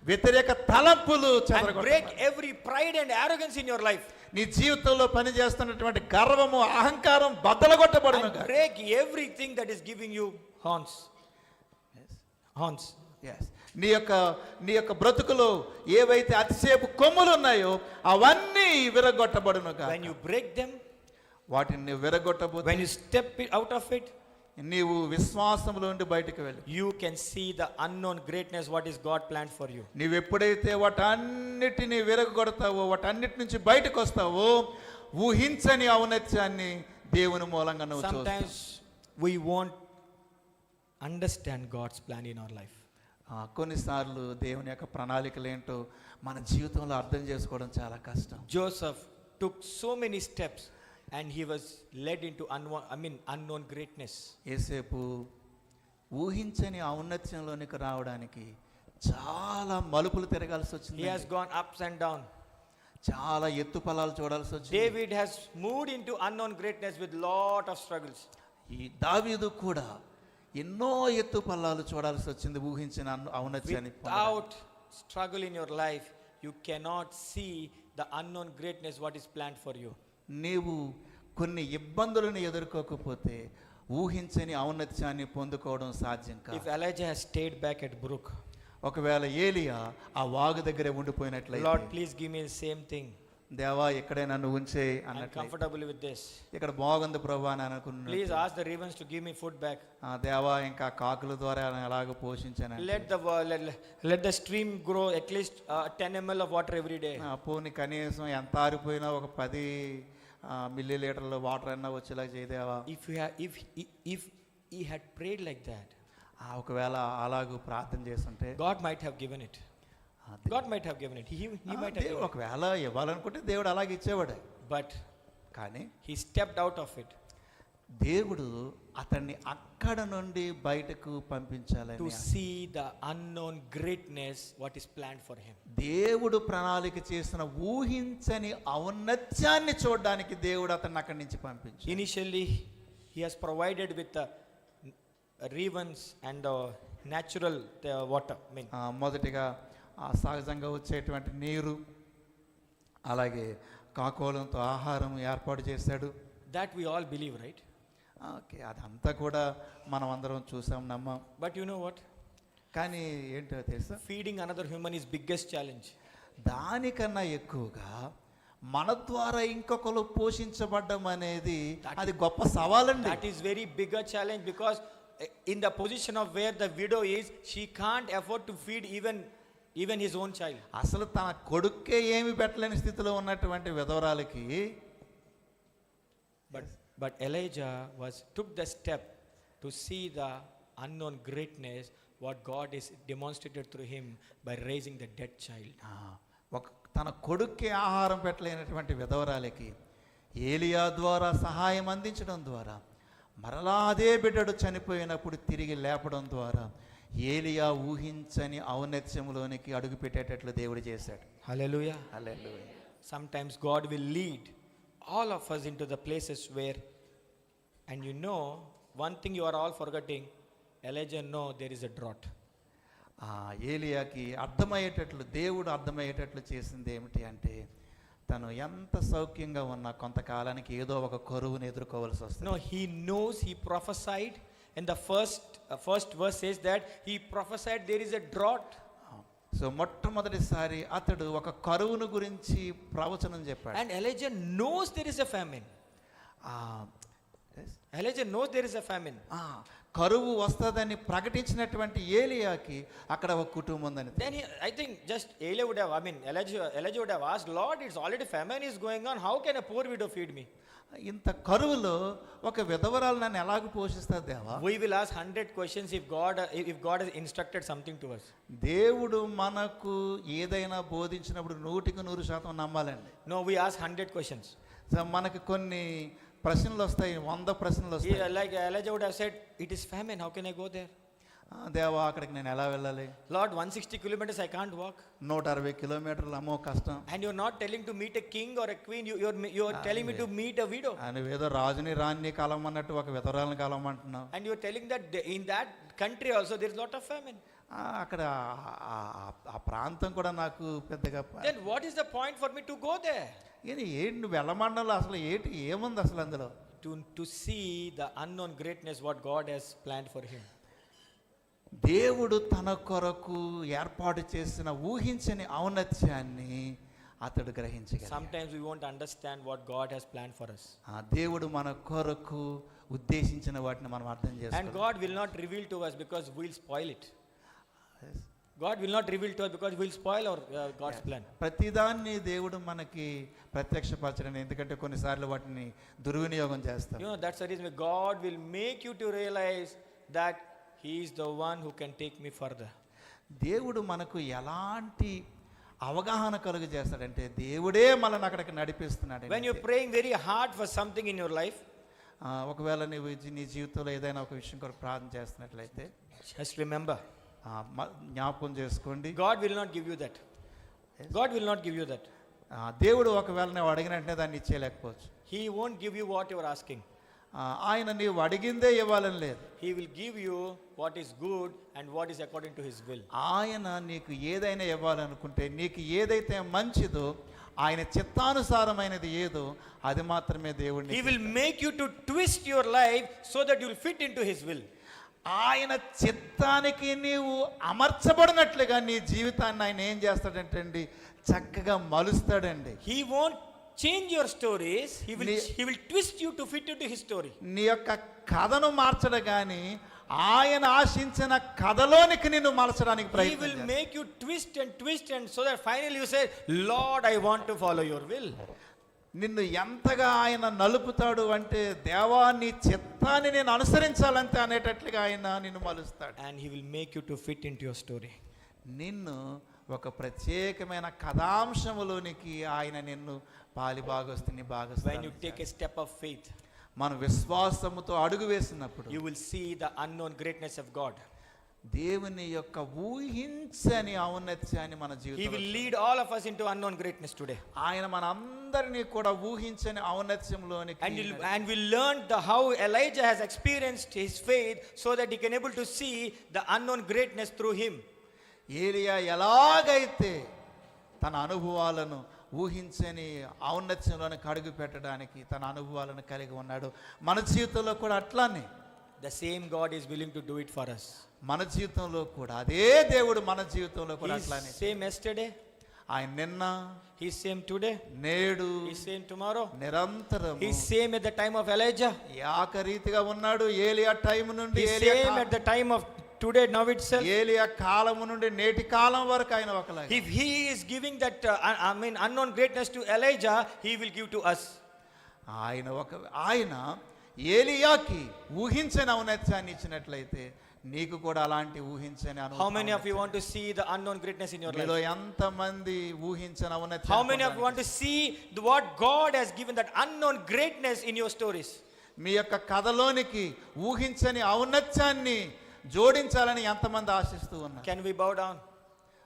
Speaker 2: వ్యతిరేక తలంపులు
Speaker 1: And
Speaker 2: చెదరగొట్టు.
Speaker 1: break every pride and arrogance in your life.
Speaker 2: నీ జీవితంలో పనిచేస్తున్నటువంటి గర్వము అహంకారం బద్దలగొట్టబడును.
Speaker 1: And break everything that is giving you horns. Horns.
Speaker 2: నీ యొక్క బ్రతుకులో ఏవైతే అతిశయపు కొమ్ములు ఉన్నాయో అవన్నీ విరగొట్టబడును.
Speaker 1: When you break them,
Speaker 2: వాటిని విరగొట్టబోతే
Speaker 1: when you step out of it,
Speaker 2: నీవు విశ్వాసంలో నుండి బయటకు వెళ్ళి
Speaker 1: you can see the unknown greatness what is God planned for you.
Speaker 2: నీవు ఎప్పుడైతే వాటన్నిటిని విరగొడతావో, వాటన్నిటి నుంచి బయటకు వస్తావో, ఊహించని ఔన్నత్యాన్ని దేవుని మూలంగా నువ్వు చూస్తావు.
Speaker 1: Sometimes we won't understand God's plan in our life.
Speaker 2: కొన్నిసార్లు దేవుని యొక్క ప్రణాళికలు ఏంటో మన జీవితంలో అర్థం చేసుకోవడం చాలా కష్టం.
Speaker 1: Joseph took so many steps and he was led into unknown greatness.
Speaker 2: యేసేపు ఊహించని ఔన్నత్యంలోనికి రావడానికి చాలా మలుపులు తిరగాల్సి వచ్చింది.
Speaker 1: He has gone ups and down.
Speaker 2: చాలా ఎత్తు పొలాలు చూడాల్సి వచ్చింది.
Speaker 1: David has moved into unknown greatness with lot of struggles.
Speaker 2: ఈ దావీదు కూడా ఎన్నో ఎత్తు పల్లాలు చూడాల్సి వచ్చింది ఊహించిన ఔన్నత్యాన్ని.
Speaker 1: Without struggle in your life, you cannot see the unknown greatness what is planned for you.
Speaker 2: నీవు కొన్ని ఇబ్బందులను ఎదుర్కోకపోతే ఊహించని ఔన్నత్యాన్ని పొందుకోవడం సాధ్యం కాదు.
Speaker 1: If Elijah has stayed back at brook,
Speaker 2: ఒకవేళ ఏలియా ఆ వాగు దగ్గరే ఉండిపోయినట్లయితే,
Speaker 1: Lord, please give me the same thing.
Speaker 2: దేవా ఇక్కడే నన్ను ఉంచే
Speaker 1: I'm
Speaker 2: అన్నట్లయితే,
Speaker 1: comfortable with this.
Speaker 2: ఇక్కడ బాగుంది ప్రభు అని అనుకున్నాను.
Speaker 1: Please ask the ravens to give me food back.
Speaker 2: దేవా ఇంకా కాకుల ద్వారా ఎలాగ పోషించాను.
Speaker 1: Let the stream grow at least 10 ml of water every day.
Speaker 2: పోనీ కనీసం ఎంత ఆరిపోయినా ఒక 10 మిల్లీ లీటర్ల వాటర్ అన్నా వచ్చేలా చేయదేవా.
Speaker 1: If he had prayed like that,
Speaker 2: ఒకవేళ అలాగూ ప్రార్థన చేస్తుంటే
Speaker 1: God might have given it. God might have given it. He might have given it.
Speaker 2: ఒకవేళ ఇవ్వాలనుకుంటే దేవుడు అలాగే ఇచ్చేవాడు.
Speaker 1: But
Speaker 2: కానీ
Speaker 1: he stepped out of it.
Speaker 2: దేవుడు అతన్ని అక్కడ నుండి బయటకు పంపించాలని,
Speaker 1: To see the unknown greatness what is planned for him.
Speaker 2: దేవుడు ప్రణాళిక చేసిన ఊహించని ఔన్నత్యాన్ని చూడడానికి దేవుడు అతన్ని అక్కడి నుంచి పంపించాడు.
Speaker 1: Initially He has provided with the ravens and the natural water. I mean,
Speaker 2: మొదటిగా ఆ సహజంగా వచ్చేటువంటి నీరు, అలాగే కాకోలంతో ఆహారం ఏర్పాటు చేశాడు.
Speaker 1: that we all believe, right?
Speaker 2: Okay, అదంతా కూడా మనం అందరం చూసాం, నమ్మాం.
Speaker 1: But you know what?
Speaker 2: కానీ ఏంటో తెలుసా,
Speaker 1: Feeding another human is biggest challenge.
Speaker 2: దానికన్నా ఎక్కువగా మన ద్వారా ఇంకొకరు పోషించబడ్డం అనేది అది గొప్ప సవాలండి.
Speaker 1: That is very bigger challenge, because in the position of where the widow is, she can't afford to feed even his own child.
Speaker 2: అసలు తన కొడుక్కే ఏమి పెట్టలేని స్థితిలో ఉన్నటువంటి విధవరాలకి,
Speaker 1: But Elijah took the step to see the unknown greatness what God is demonstrated through him by raising the dead child.
Speaker 2: ఒక తన కొడుక్కి ఆహారం పెట్టలేనటువంటి విధవరాలకి ఏలియా ద్వారా సహాయం అందించడం ద్వారా, మరలా అదే బిడ్డడు చనిపోయినప్పుడు తిరిగి లేపడం ద్వారా ఏలియా ఊహించని ఔన్నత్యంలోనికి అడుగు పెట్టేటట్లు దేవుడు చేశాడు.
Speaker 1: Hallelujah.
Speaker 2: Hallelujah.
Speaker 1: Sometimes God will lead all of us into the places where, and you know, one thing you are all forgetting, Elijah know there is a drought.
Speaker 2: ఏలియాకి అర్థమయ్యేటట్లు, దేవుడు అర్థమయ్యేటట్లు చేసింది ఏమిటి అంటే, తను ఎంత సౌఖ్యంగా ఉన్నా కొంతకాలానికి ఏదో ఒక కరువును ఎదుర్కోవాల్సి వస్తుంది.
Speaker 1: No, he knows, he prophesied, and the first verse says that he prophesied there is a drought.
Speaker 2: So మొట్టమొదటిసారి అతడు ఒక కరువును గురించి ప్రవచనం చెప్పాడు.
Speaker 1: And Elijah knows there is a famine.
Speaker 2: Yes.
Speaker 1: Elijah knows there is a famine.
Speaker 2: కరువు వస్తుందని ప్రకటించినటువంటి ఏలియాకి అక్కడ ఒక కుటుంబం ఉందని.
Speaker 1: Then I think just Elijah would have asked, Lord, it's already famine is going on. How can a poor widow feed me?
Speaker 2: ఇంత కరువులో ఒక విధవరాలు నన్ను ఎలాగ పోషిస్తారు దేవా?
Speaker 1: We will ask 100 questions if God has instructed something to us.
Speaker 2: దేవుడు మనకు ఏదైనా బోధించినప్పుడు 100% నమ్మాలండి.
Speaker 1: No, we ask 100 questions.
Speaker 2: So మనకు కొన్ని ప్రశ్నలు వస్తాయి, 100 ప్రశ్నలు వస్తాయి.
Speaker 1: Like Elijah would have said, it is famine, how can I go there?
Speaker 2: దేవా, అక్కడికి నేను ఎలా వెళ్ళాలి?
Speaker 1: Lord, 160 kilometers I can't walk.
Speaker 2: 160 కిలోమీటర్లు అమ్మో కష్టం.
Speaker 1: And you're not telling to meet a king or a queen, you're telling me to meet a widow.
Speaker 2: నువ్వేదో రాజుని రాణిని కలవమన్నట్టు ఒక విధవరాలను కలవమంటున్నావు.
Speaker 1: And you're telling that in that country also there is lot of famine.
Speaker 2: అక్కడ ఆ ప్రాంతం కూడా నాకు పెద్దగా.
Speaker 1: Then what is the point for me to go there?
Speaker 2: ఏంటి నువ్వు వెళ్ళమండలో అసలు ఏముంది అసలు అందులో?
Speaker 1: To see the unknown greatness what God has planned for him.
Speaker 2: దేవుడు తన కొరకు ఏర్పాటు చేసిన ఊహించని ఔన్నత్యాన్ని అతడు గ్రహించగలిగాడు.
Speaker 1: Sometimes we won't understand what God has planned for us.
Speaker 2: దేవుడు మన కొరకు ఉద్దేశించిన వాటిని మనం అర్థం
Speaker 1: And
Speaker 2: చేసుకోవాలి.
Speaker 1: God will not reveal to us because we'll spoil it. God will not reveal to us because we'll spoil our God's plan.
Speaker 2: ప్రతిదాన్ని దేవుడు మనకి ప్రత్యక్షపరచడం, ఎందుకంటే కొన్నిసార్లు వాటిని దుర్వినియోగం చేస్తాం.
Speaker 1: You know, that's the reason why God will make you to realize that He is the one who can take me further.
Speaker 2: దేవుడు మనకు ఎలాంటి అవగాహన కలుగు చేస్తాడంటే, దేవుడే మనల్ని అక్కడికి నడిపిస్తున్నాడు.
Speaker 1: When you're praying very hard for something in your life,
Speaker 2: ఒకవేళ నీ జీవితంలో ఏదైనా ఒక విషయం కొరకు ప్రార్థన చేస్తున్నట్లయితే,
Speaker 1: just remember,
Speaker 2: జ్ఞాపకం చేసుకోండి,
Speaker 1: God will not give you that. God will not give you that.
Speaker 2: దేవుడు ఒకవేళ నువ్వు అడిగిన వెంటనే దాన్ని ఇచ్చేయలేకపోవచ్చు.
Speaker 1: He won't give you what you are asking.
Speaker 2: ఆయన నీవు అడిగిందే ఇవ్వాలని లేదు.
Speaker 1: He will give you what is good and what is according to His will.
Speaker 2: ఆయన నీకు ఏదైనా ఇవ్వాలనుకుంటే, నీకు ఏదైతే మంచిదో, ఆయన చిత్తానుసారమైనది ఏదో అది మాత్రమే దేవుడు.
Speaker 1: He will make you to twist your life so that you will fit into His will.
Speaker 2: ఆయన చిత్తానికి నీవు అమర్చబడినట్లుగా నీ జీవితాన్ని ఆయన ఏం చేస్తాడంటే అండి, చక్కగా మలుస్తాడండి.
Speaker 1: He won't change your stories. He will twist you to fit into His story.
Speaker 2: నీ యొక్క కథను మార్చడు కానీ ఆయన ఆశించిన కథలోనికి నిన్ను మార్చడానికి
Speaker 1: He
Speaker 2: ప్రయత్నం
Speaker 1: will
Speaker 2: చేస్తాడు.
Speaker 1: make you twist and so that finally you say, Lord, I want to follow your will.
Speaker 2: నిన్ను ఎంతగా ఆయన నలుపుతాడు అంటే, దేవా నీ చిత్తాన్ని నేను అనుసరించాలంతే అనేటట్లుగా ఆయన నిన్ను మలుస్తాడు.
Speaker 1: And He will make you to fit into your story.
Speaker 2: నిన్ను ఒక ప్రత్యేకమైన కథాంశములోనికి ఆయన నిన్ను పాలిభాగస్తుని
Speaker 1: When
Speaker 2: భాగస్తుని.
Speaker 1: you take a step of faith,
Speaker 2: మన విశ్వాసముతో అడుగు వేసినప్పుడు
Speaker 1: you will see the unknown greatness of God.
Speaker 2: దేవుని యొక్క ఊహించని ఔన్నత్యాన్ని మన
Speaker 1: He
Speaker 2: జీవితంలో
Speaker 1: will lead all of us into unknown greatness today.
Speaker 2: ఆయన మనందరినీ కూడా ఊహించని ఔన్నత్యంలోనికి
Speaker 1: And we learned how Elijah has experienced his faith so that he can able to see the unknown greatness through him.
Speaker 2: ఏలియా ఎలాగైతే తన అనుభవాలను ఊహించని ఔన్నత్యంలోనికి అడుగు పెట్టడానికి తన అనుభవాలను కలిగి ఉన్నాడు, మన జీవితంలో కూడా అట్లానే
Speaker 1: The same God is willing to do it for us.
Speaker 2: మన జీవితంలో కూడా అదే దేవుడు మన జీవితంలో కూడా
Speaker 1: He
Speaker 2: అట్లానే
Speaker 1: is same yesterday,
Speaker 2: ఆయన నిన్న
Speaker 1: he is same today,
Speaker 2: నేడు
Speaker 1: he is same tomorrow.
Speaker 2: నిరంతరం
Speaker 1: He is same at the time of Elijah.
Speaker 2: ఏకరీతిగా ఉన్నాడు. ఏలియా టైం నుండి
Speaker 1: He is same at the time of today now itself.
Speaker 2: ఏలియా కాలము నుండి నేటి కాలం వరకు ఆయన ఒకలాగా.
Speaker 1: If he is giving that unknown greatness to Elijah, he will give to us.
Speaker 2: ఆయన ఏలియాకి ఊహించని ఔన్నత్యాన్ని ఇచ్చినట్లయితే నీకు కూడా అలాంటి ఊహించని
Speaker 1: How many of you want to see the unknown greatness in your
Speaker 2: మీలో
Speaker 1: life?
Speaker 2: ఎంతమంది ఊహించని ఔన్నత్యం?
Speaker 1: How many of you want to see what God has given, that unknown greatness in your stories?
Speaker 2: మీ యొక్క కథలోనికి ఊహించని ఔన్నత్యాన్ని జోడించాలని ఎంతమంది ఆశిస్తూ ఉన్నారు?
Speaker 1: Can we bow down?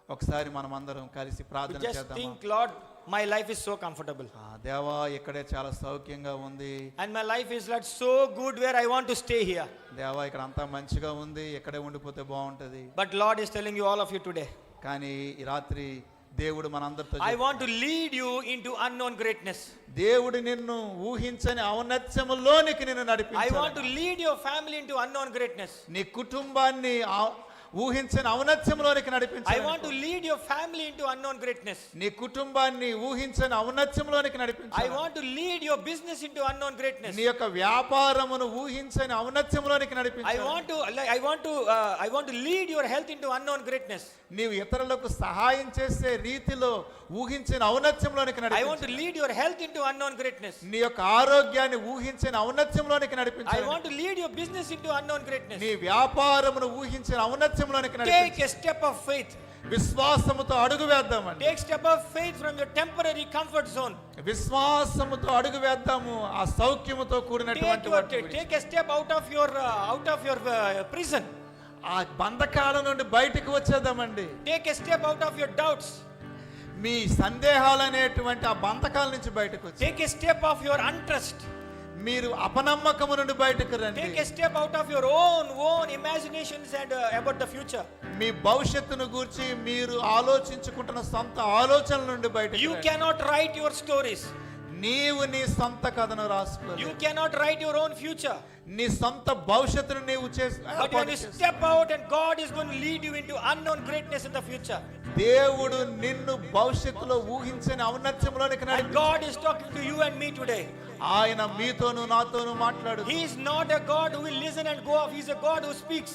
Speaker 2: ఒకసారి మనం అందరం కలిసి
Speaker 1: We
Speaker 2: ప్రార్థన
Speaker 1: just
Speaker 2: చేద్దాం.
Speaker 1: think, Lord, my life is so comfortable.
Speaker 2: దేవా ఇక్కడే చాలా సౌఖ్యంగా ఉంది,
Speaker 1: And my life is like so good where I want to stay here.
Speaker 2: దేవా ఇక్కడ అంతా మంచిగా ఉంది, ఇక్కడే ఉండిపోతే బాగుంటది.
Speaker 1: But Lord is telling you, all of you today,
Speaker 2: కానీ ఈ రాత్రి దేవుడు మనందరితో
Speaker 1: I want to lead you into unknown greatness.
Speaker 2: దేవుడు నిన్ను ఊహించని ఔన్నత్యములోనికి నిన్ను
Speaker 1: I want
Speaker 2: నడిపించాలి.
Speaker 1: to lead your family into unknown greatness.
Speaker 2: నీ కుటుంబాన్ని ఊహించని ఔన్నత్యంలోనికి
Speaker 1: I
Speaker 2: నడిపించాలి.
Speaker 1: want to lead your family into unknown greatness.
Speaker 2: నీ కుటుంబాన్ని ఊహించని ఔన్నత్యంలోనికి
Speaker 1: I
Speaker 2: నడిపించాలి.
Speaker 1: want to lead your business into unknown greatness.
Speaker 2: నీ యొక్క వ్యాపారమును ఊహించని ఔన్నత్యంలోనికి
Speaker 1: I
Speaker 2: నడిపించాలి.
Speaker 1: want to lead your health into unknown greatness.
Speaker 2: నీవు ఇతరులకు సహాయం చేసే రీతిలో ఊహించిన ఔన్నత్యంలోనికి
Speaker 1: I want to
Speaker 2: నడిపించాలి.
Speaker 1: lead your health into unknown greatness.
Speaker 2: నీ యొక్క ఆరోగ్యాన్ని ఊహించిన ఔన్నత్యంలోనికి
Speaker 1: I
Speaker 2: నడిపించాలి.
Speaker 1: want to lead your business into unknown greatness.
Speaker 2: నీ వ్యాపారమును ఊహించిన ఔన్నత్యంలోనికి
Speaker 1: Take
Speaker 2: నడిపించాలి.
Speaker 1: a step of faith.
Speaker 2: విశ్వాసముతో అడుగు వేద్దామండి.
Speaker 1: Take step of faith from your temporary comfort zone.
Speaker 2: విశ్వాసముతో అడుగు వేద్దాము ఆ సౌఖ్యముతో కూడినటువంటి వాటి గురించి.
Speaker 1: Take a step out of your prison.
Speaker 2: ఆ బంధకాల నుండి బయటికి వచ్చేద్దామండి.
Speaker 1: Take a step out of your doubts.
Speaker 2: మీ సందేహాలు అనేటువంటి ఆ బంధకాల నుంచి బయటకు వచ్చి
Speaker 1: Take a step of your untrust.
Speaker 2: మీరు అపనమ్మకము నుండి బయటకు రండి.
Speaker 1: Take a step out of your own imaginations and about the future.
Speaker 2: మీ భవిష్యత్తును గురించి మీరు ఆలోచించుకుంటున్న సొంత ఆలోచనల నుండి బయటకు
Speaker 1: You
Speaker 2: రండి.
Speaker 1: cannot write your stories.
Speaker 2: నీవు నీ సొంత కథను రాసుకో.
Speaker 1: You cannot write your own future.
Speaker 2: నీ సొంత భవిష్యత్తును నీవు
Speaker 1: But when you step out and God is going to lead you into unknown greatness in the future.
Speaker 2: దేవుడు నిన్ను భవిష్యత్తులో ఊహించని ఔన్నత్యంలోనికి
Speaker 1: And God is talking to you and me today.
Speaker 2: ఆయన మీతోను నాతోను మాట్లాడు.
Speaker 1: He is not a God who will listen and go off. He is a God who speaks.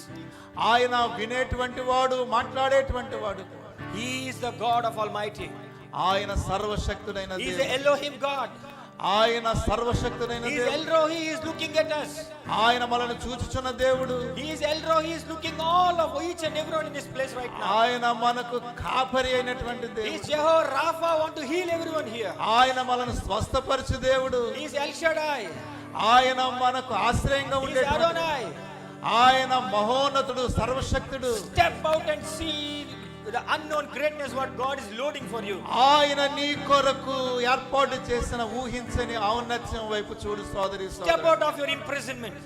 Speaker 2: ఆయన వినేటువంటి వాడు, మాట్లాడేటువంటి వాడు.
Speaker 1: He is the God of Almighty.
Speaker 2: ఆయన సర్వశక్తుడైన
Speaker 1: He is
Speaker 2: దేవుడు.
Speaker 1: the Elohim God.
Speaker 2: ఆయన సర్వశక్తుడైన
Speaker 1: He is
Speaker 2: దేవుడు.
Speaker 1: El Rohi. He is looking at us.
Speaker 2: ఆయన మనల్ని చూచుచున్న దేవుడు.
Speaker 1: He is El Rohi. He is looking all of each and everyone in this place right now.
Speaker 2: ఆయన మనకు కాపరి అయినటువంటి
Speaker 1: He
Speaker 2: దేవుడు.
Speaker 1: is Jehovah Rapha. Want to heal everyone here.
Speaker 2: ఆయన మనల్ని స్వస్థపరచు దేవుడు.
Speaker 1: He is El Shaddai.
Speaker 2: ఆయన మనకు ఆశ్రయంగా
Speaker 1: He is
Speaker 2: ఉండే
Speaker 1: Adonai.
Speaker 2: ఆయన మహోన్నతుడు, సర్వశక్తుడు.
Speaker 1: Step out and see the unknown greatness what God is loading for you.
Speaker 2: ఆయన నీ కొరకు ఏర్పాటు చేసిన ఊహించని ఔన్నత్యం వైపు చూడు సోదరి
Speaker 1: Step
Speaker 2: సోదరుడు.
Speaker 1: out of your imprisonment.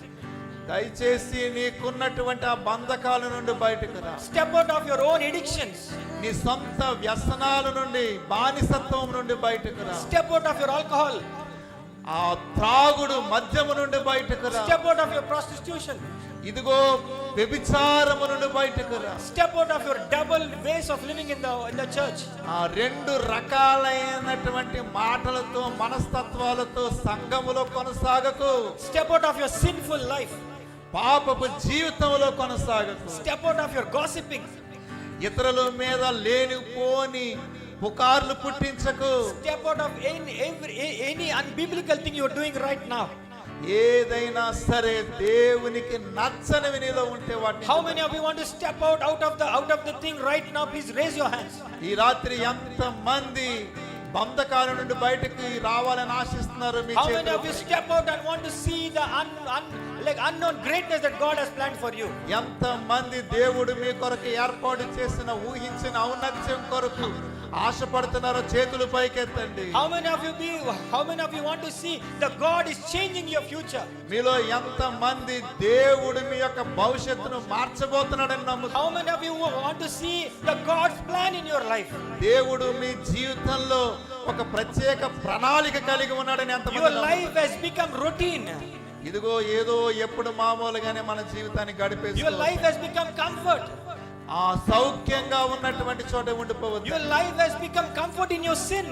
Speaker 2: దయచేసి నీకున్నటువంటి ఆ బంధకాల నుండి బయటకు రా.
Speaker 1: Step out of your own addictions.
Speaker 2: నీ సొంత వ్యసనాల నుండి, బానిసత్వం నుండి బయటకు రా.
Speaker 1: Step out of your alcohol.
Speaker 2: ఆ త్రాగుడు, మద్యము నుండి బయటకు రా.
Speaker 1: Step out of your prostitution.
Speaker 2: ఇదిగో వ్యభిచారము నుండి బయటకు రా.
Speaker 1: Step out of your double ways of living in the church.
Speaker 2: ఆ రెండు రకాలైనటువంటి మాటలతో, మనస్తత్వాలతో సంఘములో కొనసాగకు.
Speaker 1: Step out of your sinful life.
Speaker 2: పాపపు జీవితంలో కొనసాగకు.
Speaker 1: Step out of your gossiping.
Speaker 2: ఇతరుల మీద లేనిపోని పుకార్లు పుట్టించకు.
Speaker 1: Step out of any unbiblical thing you are doing right now.
Speaker 2: ఏదైనా సరే దేవునికి నచ్చనివి నీలో ఉంటే వాటిని.
Speaker 1: How many of you want to step out of the thing right now? Please raise your hands.
Speaker 2: ఈ రాత్రి ఎంత మంది బంధకాల నుండి బయటకు రావాలని ఆశిస్తున్నారు? మీ
Speaker 1: How many
Speaker 2: చేతులు
Speaker 1: of you step out and want to see the like unknown greatness that God has planned for you?
Speaker 2: ఎంత మంది దేవుడు మీ కొరకు ఏర్పాటు చేసిన ఊహించిన ఔన్నత్యం కొరకు ఆశపడుతున్నారో చేతులు పైకెత్తండి.
Speaker 1: How many of you want to see the God is changing your future?
Speaker 2: మీలో ఎంత మంది దేవుడు మీ యొక్క భవిష్యత్తును మార్చబోతున్నాడని నమ్ముతున్నారు?
Speaker 1: How many of you want to see the God's plan in your life?
Speaker 2: దేవుడు మీ జీవితంలో ఒక ప్రత్యేక ప్రణాళిక కలిగి ఉన్నాడని ఎంత
Speaker 1: Your life has become routine.
Speaker 2: ఇదిగో ఏదో ఎప్పుడు మామూలుగానే మన జీవితాన్ని
Speaker 1: Your
Speaker 2: గడిపేస్తూ
Speaker 1: life has become comfort.
Speaker 2: ఆ సౌఖ్యంగా ఉన్నటువంటి చోట ఉండిపోవద్దు.
Speaker 1: Your life has become comfort in your sin.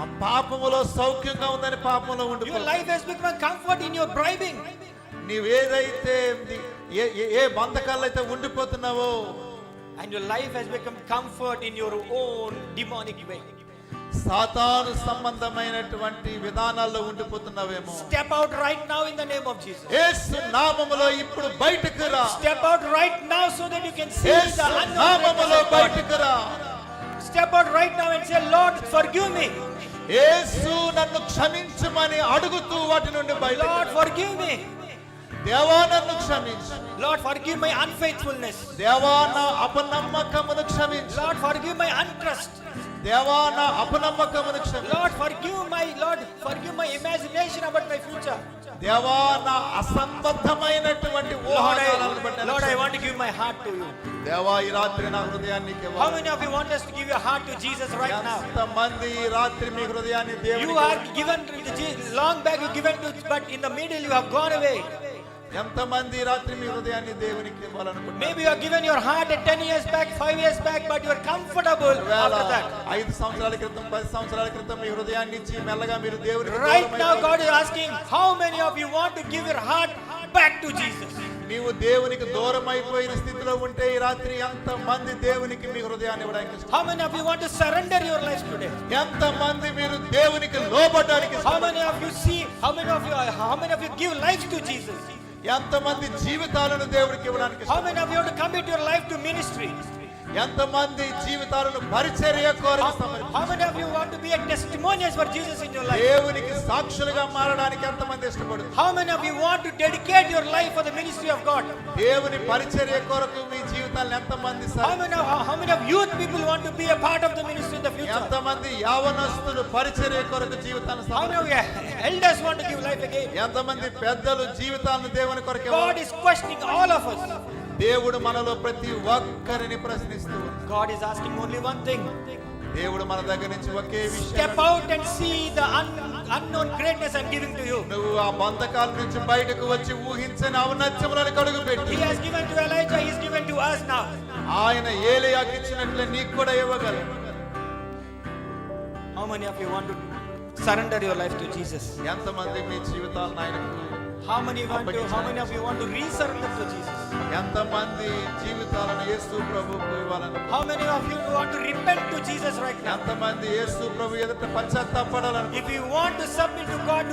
Speaker 2: ఆ పాపములో సౌఖ్యంగా ఉందని పాపంలో
Speaker 1: Your
Speaker 2: ఉండిపోవద్దు.
Speaker 1: life has become comfort in your bribing.
Speaker 2: నీవేదైతే ఏ బంధకాల్లో అయితే ఉండిపోతున్నావో,
Speaker 1: And your life has become comfort in your own demonic way.
Speaker 2: సాతాను సంబంధమైనటువంటి విధానాల్లో ఉండిపోతున్నావేమో,
Speaker 1: Step out right now in the name of Jesus.
Speaker 2: యేసు నామములో ఇప్పుడు బయటకు రా.
Speaker 1: Step out right now so that you can see
Speaker 2: Yesu
Speaker 1: the unknown
Speaker 2: నామములో
Speaker 1: greatness of God.
Speaker 2: బయటకు రా.
Speaker 1: Step out right now and say, Lord, forgive me.
Speaker 2: యేసు నన్ను క్షమించమని అడుగుతూ వాటి నుండి బయటకు
Speaker 1: Lord,
Speaker 2: రా.
Speaker 1: forgive me.
Speaker 2: దేవా నన్ను క్షమించు.
Speaker 1: Lord, forgive my unfaithfulness.
Speaker 2: దేవా నా అపనమ్మకమును క్షమించు.
Speaker 1: Lord, forgive my untrust.
Speaker 2: దేవా నా అపనమ్మకమును క్షమించు.
Speaker 1: Lord, forgive my imagination about my future.
Speaker 2: దేవా నా అసంబద్ధమైనటువంటి ఊహాగానాలను బట్టి
Speaker 1: Lord, I want to give my heart to you.
Speaker 2: దేవా ఈ రాత్రి నా హృదయాన్ని నీకు
Speaker 1: How
Speaker 2: ఇవ్వాలి.
Speaker 1: many of you want us to give your heart to Jesus right now?
Speaker 2: ఎంతమంది ఈ రాత్రి మీ హృదయాన్ని
Speaker 1: You
Speaker 2: దేవునికి
Speaker 1: are given long back, you given to, but in the middle you have gone away.
Speaker 2: ఎంతమంది ఈ రాత్రి మీ హృదయాన్ని దేవునికి ఇవ్వాలనుకుంటున్నారు?
Speaker 1: Maybe you are given your heart at 10 years back, 5 years back, but you are comfortable after that.
Speaker 2: 5 సంవత్సరాల క్రితం 10 సంవత్సరాల క్రితం మీ హృదయాన్ని ఇచ్చి మెల్లగా మీరు దేవునికి
Speaker 1: Right
Speaker 2: దూరం
Speaker 1: now
Speaker 2: అయిపోయి,
Speaker 1: God is asking, how many of you want to give your heart back to Jesus?
Speaker 2: నీవు దేవునికి దూరం అయిపోయిన స్థితిలో ఉంటే ఈ రాత్రి ఎంత మంది దేవునికి మీ హృదయాన్ని ఇవ్వడానికి ఇష్టం?
Speaker 1: How many of you want to surrender your lives today?
Speaker 2: ఎంత మంది మీరు దేవునికి లోబడడానికి
Speaker 1: How
Speaker 2: ఇష్టపడతారు?
Speaker 1: many of you see, how many of you give lives to Jesus?
Speaker 2: ఎంతమంది జీవితాలను దేవుడికి ఇవ్వడానికి
Speaker 1: How
Speaker 2: ఇష్టపడతారు?
Speaker 1: many of you want to commit your life to ministry?
Speaker 2: ఎంతమంది జీవితాలను పరిచర్య కొరకు సమర్పించారు?
Speaker 1: How many of you want to be a testimonies for Jesus in your life?
Speaker 2: దేవునికి సాక్షులుగా మారడానికి ఎంతమంది ఇష్టపడుతున్నారు?
Speaker 1: How many of you want to dedicate your life for the ministry of God?
Speaker 2: దేవుని పరిచర్య కొరకు మీ జీవితాలను ఎంతమంది
Speaker 1: How many of youth people want to be a part of the ministry in the future?
Speaker 2: ఎంతమంది యవనస్తులు పరిచర్య కొరకు జీవితాలను
Speaker 1: How many of
Speaker 2: సమర్పించారు?
Speaker 1: you elders want to give life again?
Speaker 2: ఎంతమంది పెద్దలు జీవితాలను దేవుని కొరకు
Speaker 1: God
Speaker 2: ఇవ్వాలి?
Speaker 1: is questioning all of us.
Speaker 2: దేవుడు మనలో ప్రతి ఒక్కరిని ప్రశ్నిస్తూ ఉన్నాడు.
Speaker 1: God is asking only one thing.
Speaker 2: దేవుడు మన దగ్గర నుంచి ఒకే విషయం,
Speaker 1: Step out and see the unknown greatness I'm giving to you.
Speaker 2: నువ్వు ఆ బంధకాల నుంచి బయటకు వచ్చి ఊహించని ఔన్నత్యములను కడుగు పెట్టి
Speaker 1: He has given to Elijah, He's given to us now.
Speaker 2: ఆయన ఏలీయాకి ఇచ్చినట్లే నీకు కూడా ఇవ్వగలడు.
Speaker 1: How many of you want to surrender your life to Jesus?
Speaker 2: ఎంతమంది మీ జీవితాలను ఆయనకు,
Speaker 1: How many of you want to resurrender to Jesus?
Speaker 2: ఎంతమంది జీవితాలను యేసు ప్రభువుకు ఇవ్వాలని,
Speaker 1: How many of you want to repent to Jesus right now?
Speaker 2: ఎంతమంది యేసు ప్రభు ఎదుట పశ్చాత్తాపడాలని,
Speaker 1: If you want to submit to God,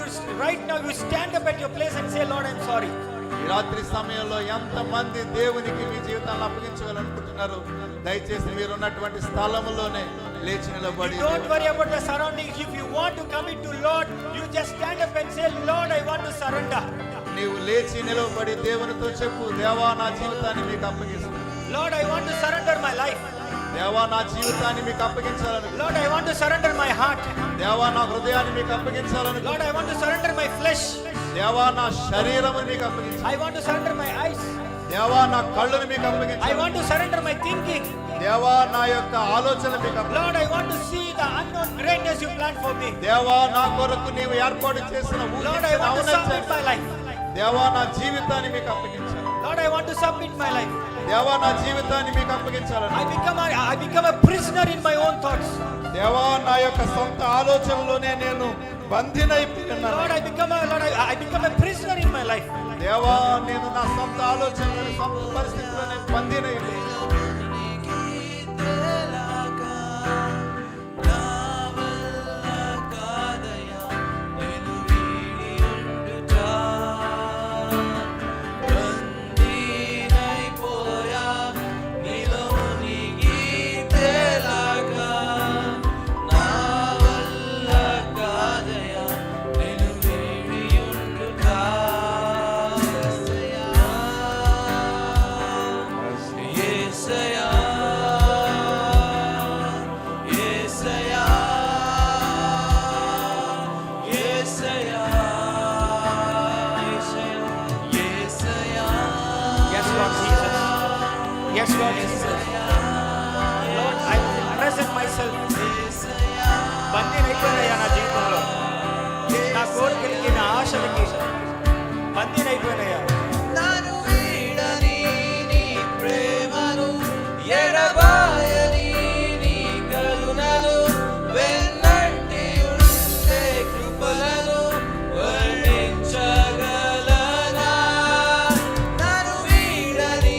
Speaker 1: right now you stand up at your place and say, Lord, I'm sorry.
Speaker 2: ఈ రాత్రి సమయంలో ఎంతమంది దేవునికి మీ జీవితాలను అప్పగించాలనుకుంటున్నారు? దయచేసి మీరు ఉన్నటువంటి స్థలములోనే లేచి నిలబడి,
Speaker 1: You don't worry about the surroundings. If you want to commit to Lord, you just stand up and say, Lord, I want to surrender.
Speaker 2: నీవు లేచి నిలబడి దేవునితో చెప్పు, దేవా నా జీవితాన్ని మీకు అప్పగిస్తాను.
Speaker 1: Lord, I want to surrender my life.
Speaker 2: దేవా నా జీవితాన్ని మీకు అప్పగించాలను,
Speaker 1: Lord, I want to surrender my heart.
Speaker 2: దేవా నా హృదయాన్ని మీకు అప్పగించాలను,
Speaker 1: Lord, I want to surrender my flesh.
Speaker 2: దేవా నా శరీరమును మీకు అప్పగించాలి,
Speaker 1: I want to surrender my eyes.
Speaker 2: దేవా నా కళ్ళును మీకు
Speaker 1: I
Speaker 2: అప్పగించాలి,
Speaker 1: want to surrender my thinking.
Speaker 2: దేవా నా యొక్క ఆలోచన మీకు అప్పగించాలి,
Speaker 1: Lord, I want to see the unknown greatness you planned for me.
Speaker 2: దేవా నా కొరకు నీవు ఏర్పాటు చేసిన
Speaker 1: Lord, I want to submit my life.
Speaker 2: దేవా నా జీవితాన్ని మీకు అప్పగించాలి,
Speaker 1: Lord, I want to submit my life.
Speaker 2: దేవా నా జీవితాన్ని మీకు అప్పగించాలని,
Speaker 1: I become a prisoner in my own thoughts.
Speaker 2: దేవా నా యొక్క సొంత ఆలోచనలోనే నేను బంధినైపోయినాను.
Speaker 1: Lord, I become a prisoner in my life.
Speaker 2: దేవా నేను నా సొంత ఆలోచనలోని సొంత పరిస్థితుల్లోనే బంధినైపోయాను.
Speaker 1: Lord, I present myself. బందీనైపోయినయ్యా నా జీవితంలో, నా కోరికలకి, నా ఆశలకి బందీనైపోయినయ్యా.
Speaker 3: నన్ను వీడని నీ ప్రేమను, ఎడబాయని నీ కరుణను, వెన్నంటి ఉండే కృపలను వర్ణించగలనా? నన్ను వీడని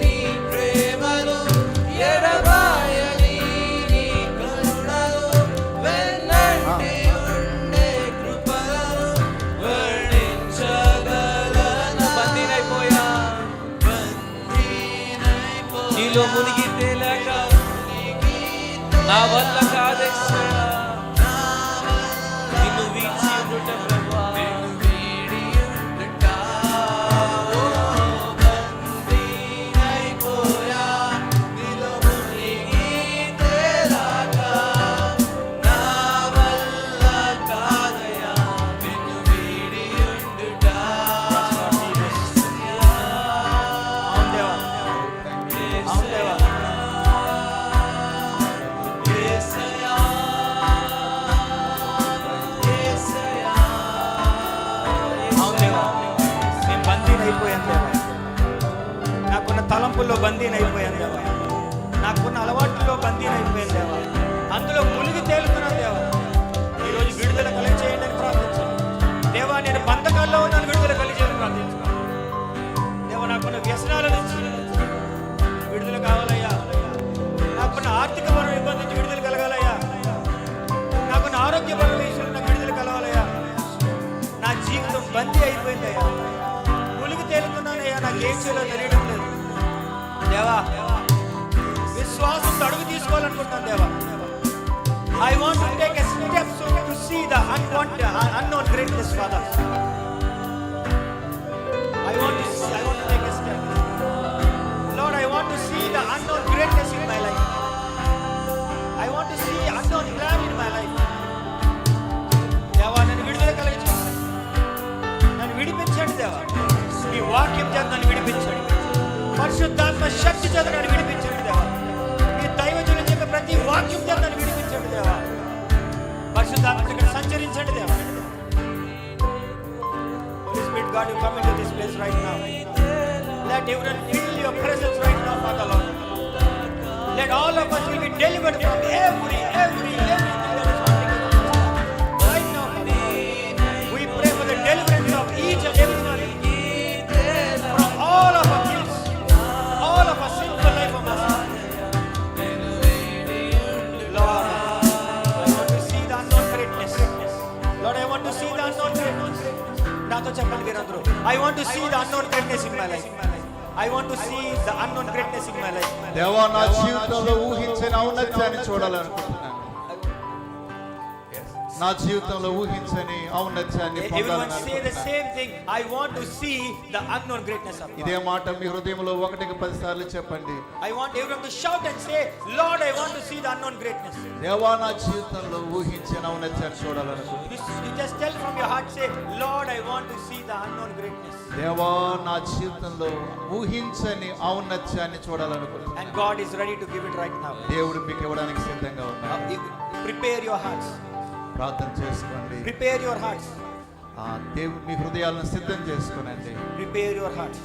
Speaker 3: నీ ప్రేమను, ఎడబాయని నీ కరుణను, వెన్నంటి ఉండే కృపలను వర్ణించగలనా? బందీనైపోయా, నీలో మునిగి తేలాక నా వల్ల కాదేశ్వరా, నిన్ను వీచి ఉండుట ప్రభువా, వీడి ఉండుట. ఓ బందీనైపోయా, నీలో మునిగి తేలాక నా వల్ల కాదయ్యా, నిన్ను వీడి ఉండుట.
Speaker 1: అవును దేవా, అవును దేవా.
Speaker 3: యేసయ్యా, యేసయ్యా,
Speaker 1: అవును దేవా, నేను బందీనైపోయాను దేవా. నాకున్న తలంపుల్లో బందీనైపోయాను దేవా. నాకున్న అలవాట్లలో బందీనైపోయాను దేవా. అందులో మునిగి తేలుతున్నాను దేవా. ఈరోజు విడుదల కలిగేయండి అని ప్రార్థించాను దేవా. నేను బంధకాల్లో ఉన్నాను, విడుదల కలిగేయాలని ప్రార్థించాను దేవా. నాకున్న వ్యసనాల నుంచి విడుదల కావాలయ్యా. నాకున్న ఆర్థికపరమైన ఇబ్బంది నుంచి విడుదల కలగాలయ్యా. నాకున్న ఆరోగ్యపరమైన విషయంలో నాకు విడుదల కలగాలయ్యా. నా జీవితం బందీ అయిపోయిందయ్యా. మునిగి తేలుతున్నానయ్యా. నాకు ఏం చేయాలో తెలియడం లేదు దేవా. విశ్వాసంతో అడుగు తీసుకోవాలనుకుంటున్నాను దేవా. I want to take a step to see the unknown greatness, Father. I want to take a step. Lord, I want to see the unknown greatness in my life. I want to see unknown plan in my life. దేవా, నన్ను విడుదల కలిగించండి, నన్ను విడిపించండి దేవా. మీ వాక్యం చేత నన్ను విడిపించండి. పరిశుద్ధాత్మ శక్తి చేత నన్ను విడిపించండి దేవా. మీ దైవజనులు చెప్పే ప్రతి వాక్యం చేత నన్ను విడిపించండి దేవా. పరిశుద్ధాత్మ ఇక్కడ సంచరించండి దేవా. Holy Spirit, God, you come into this place right now. Let everyone feel your presence right now, Father Lord. Let all of us will be delivered from everything that is happening right now, Father. We pray for the deliverance of each and every one from all of our guilt, all of our sinful life of us. Lord, I want to see the unknown greatness. Lord, I want to see the unknown greatness. నాతో చెప్పండి మీరందరూ. I want to see the unknown greatness in my life. I want to see the unknown greatness in my life.
Speaker 2: దేవా, నా జీవితంలో ఊహించిన ఔన్నత్యాన్ని చూడాలనుకుంటున్నాను. నా జీవితంలో ఊహించని ఔన్నత్యాన్ని
Speaker 1: Everyone say the
Speaker 2: పొందాలనుకుంటున్నాను.
Speaker 1: same thing. I want to see the unknown greatness of
Speaker 2: ఇదే
Speaker 1: God.
Speaker 2: మాట మీ హృదయంలో 1-10 సార్లు చెప్పండి.
Speaker 1: I want everyone to shout and say, Lord, I want to see the unknown greatness.
Speaker 2: దేవా, నా జీవితంలో ఊహించిన ఔన్నత్యాన్ని చూడాలనుకుంటున్నాను.
Speaker 1: You just tell from your heart, say, Lord, I want to see the unknown greatness.
Speaker 2: దేవా, నా జీవితంలో ఊహించని ఔన్నత్యాన్ని చూడాలనుకుంటున్నాను.
Speaker 1: And God is ready to give it right now.
Speaker 2: దేవుడు మీకు ఇవ్వడానికి సిద్ధంగా ఉన్నాడు.
Speaker 1: Prepare your hearts.
Speaker 2: ప్రార్థన చేసుకోండి.
Speaker 1: Prepare your hearts.
Speaker 2: దేవుడు మీ హృదయాలను సిద్ధం చేసుకోనండి.
Speaker 1: Prepare your hearts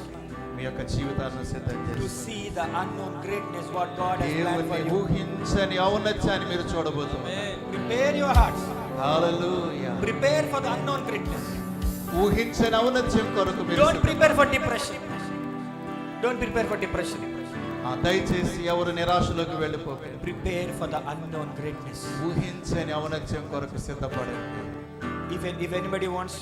Speaker 2: మీ యొక్క జీవితాలను సిద్ధం
Speaker 1: to
Speaker 2: చేసుకోండి.
Speaker 1: see the unknown greatness what God has planned for
Speaker 2: దేవుని
Speaker 1: you.
Speaker 2: ఊహించని ఔన్నత్యాన్ని మీరు చూడబోతున్నారు.
Speaker 1: Prepare your hearts.
Speaker 2: Hallelujah.
Speaker 1: Prepare for the unknown greatness.
Speaker 2: ఊహించని ఔన్నత్యం కొరకు మీరు
Speaker 1: Don't prepare for depression. Don't prepare for depression.
Speaker 2: దయచేసి ఎవరు నిరాశలోకి వెళ్ళిపోకండి.
Speaker 1: Prepare for the unknown greatness.
Speaker 2: ఊహించని ఔన్నత్యం కొరకు సిద్ధపడండి.
Speaker 1: If anybody wants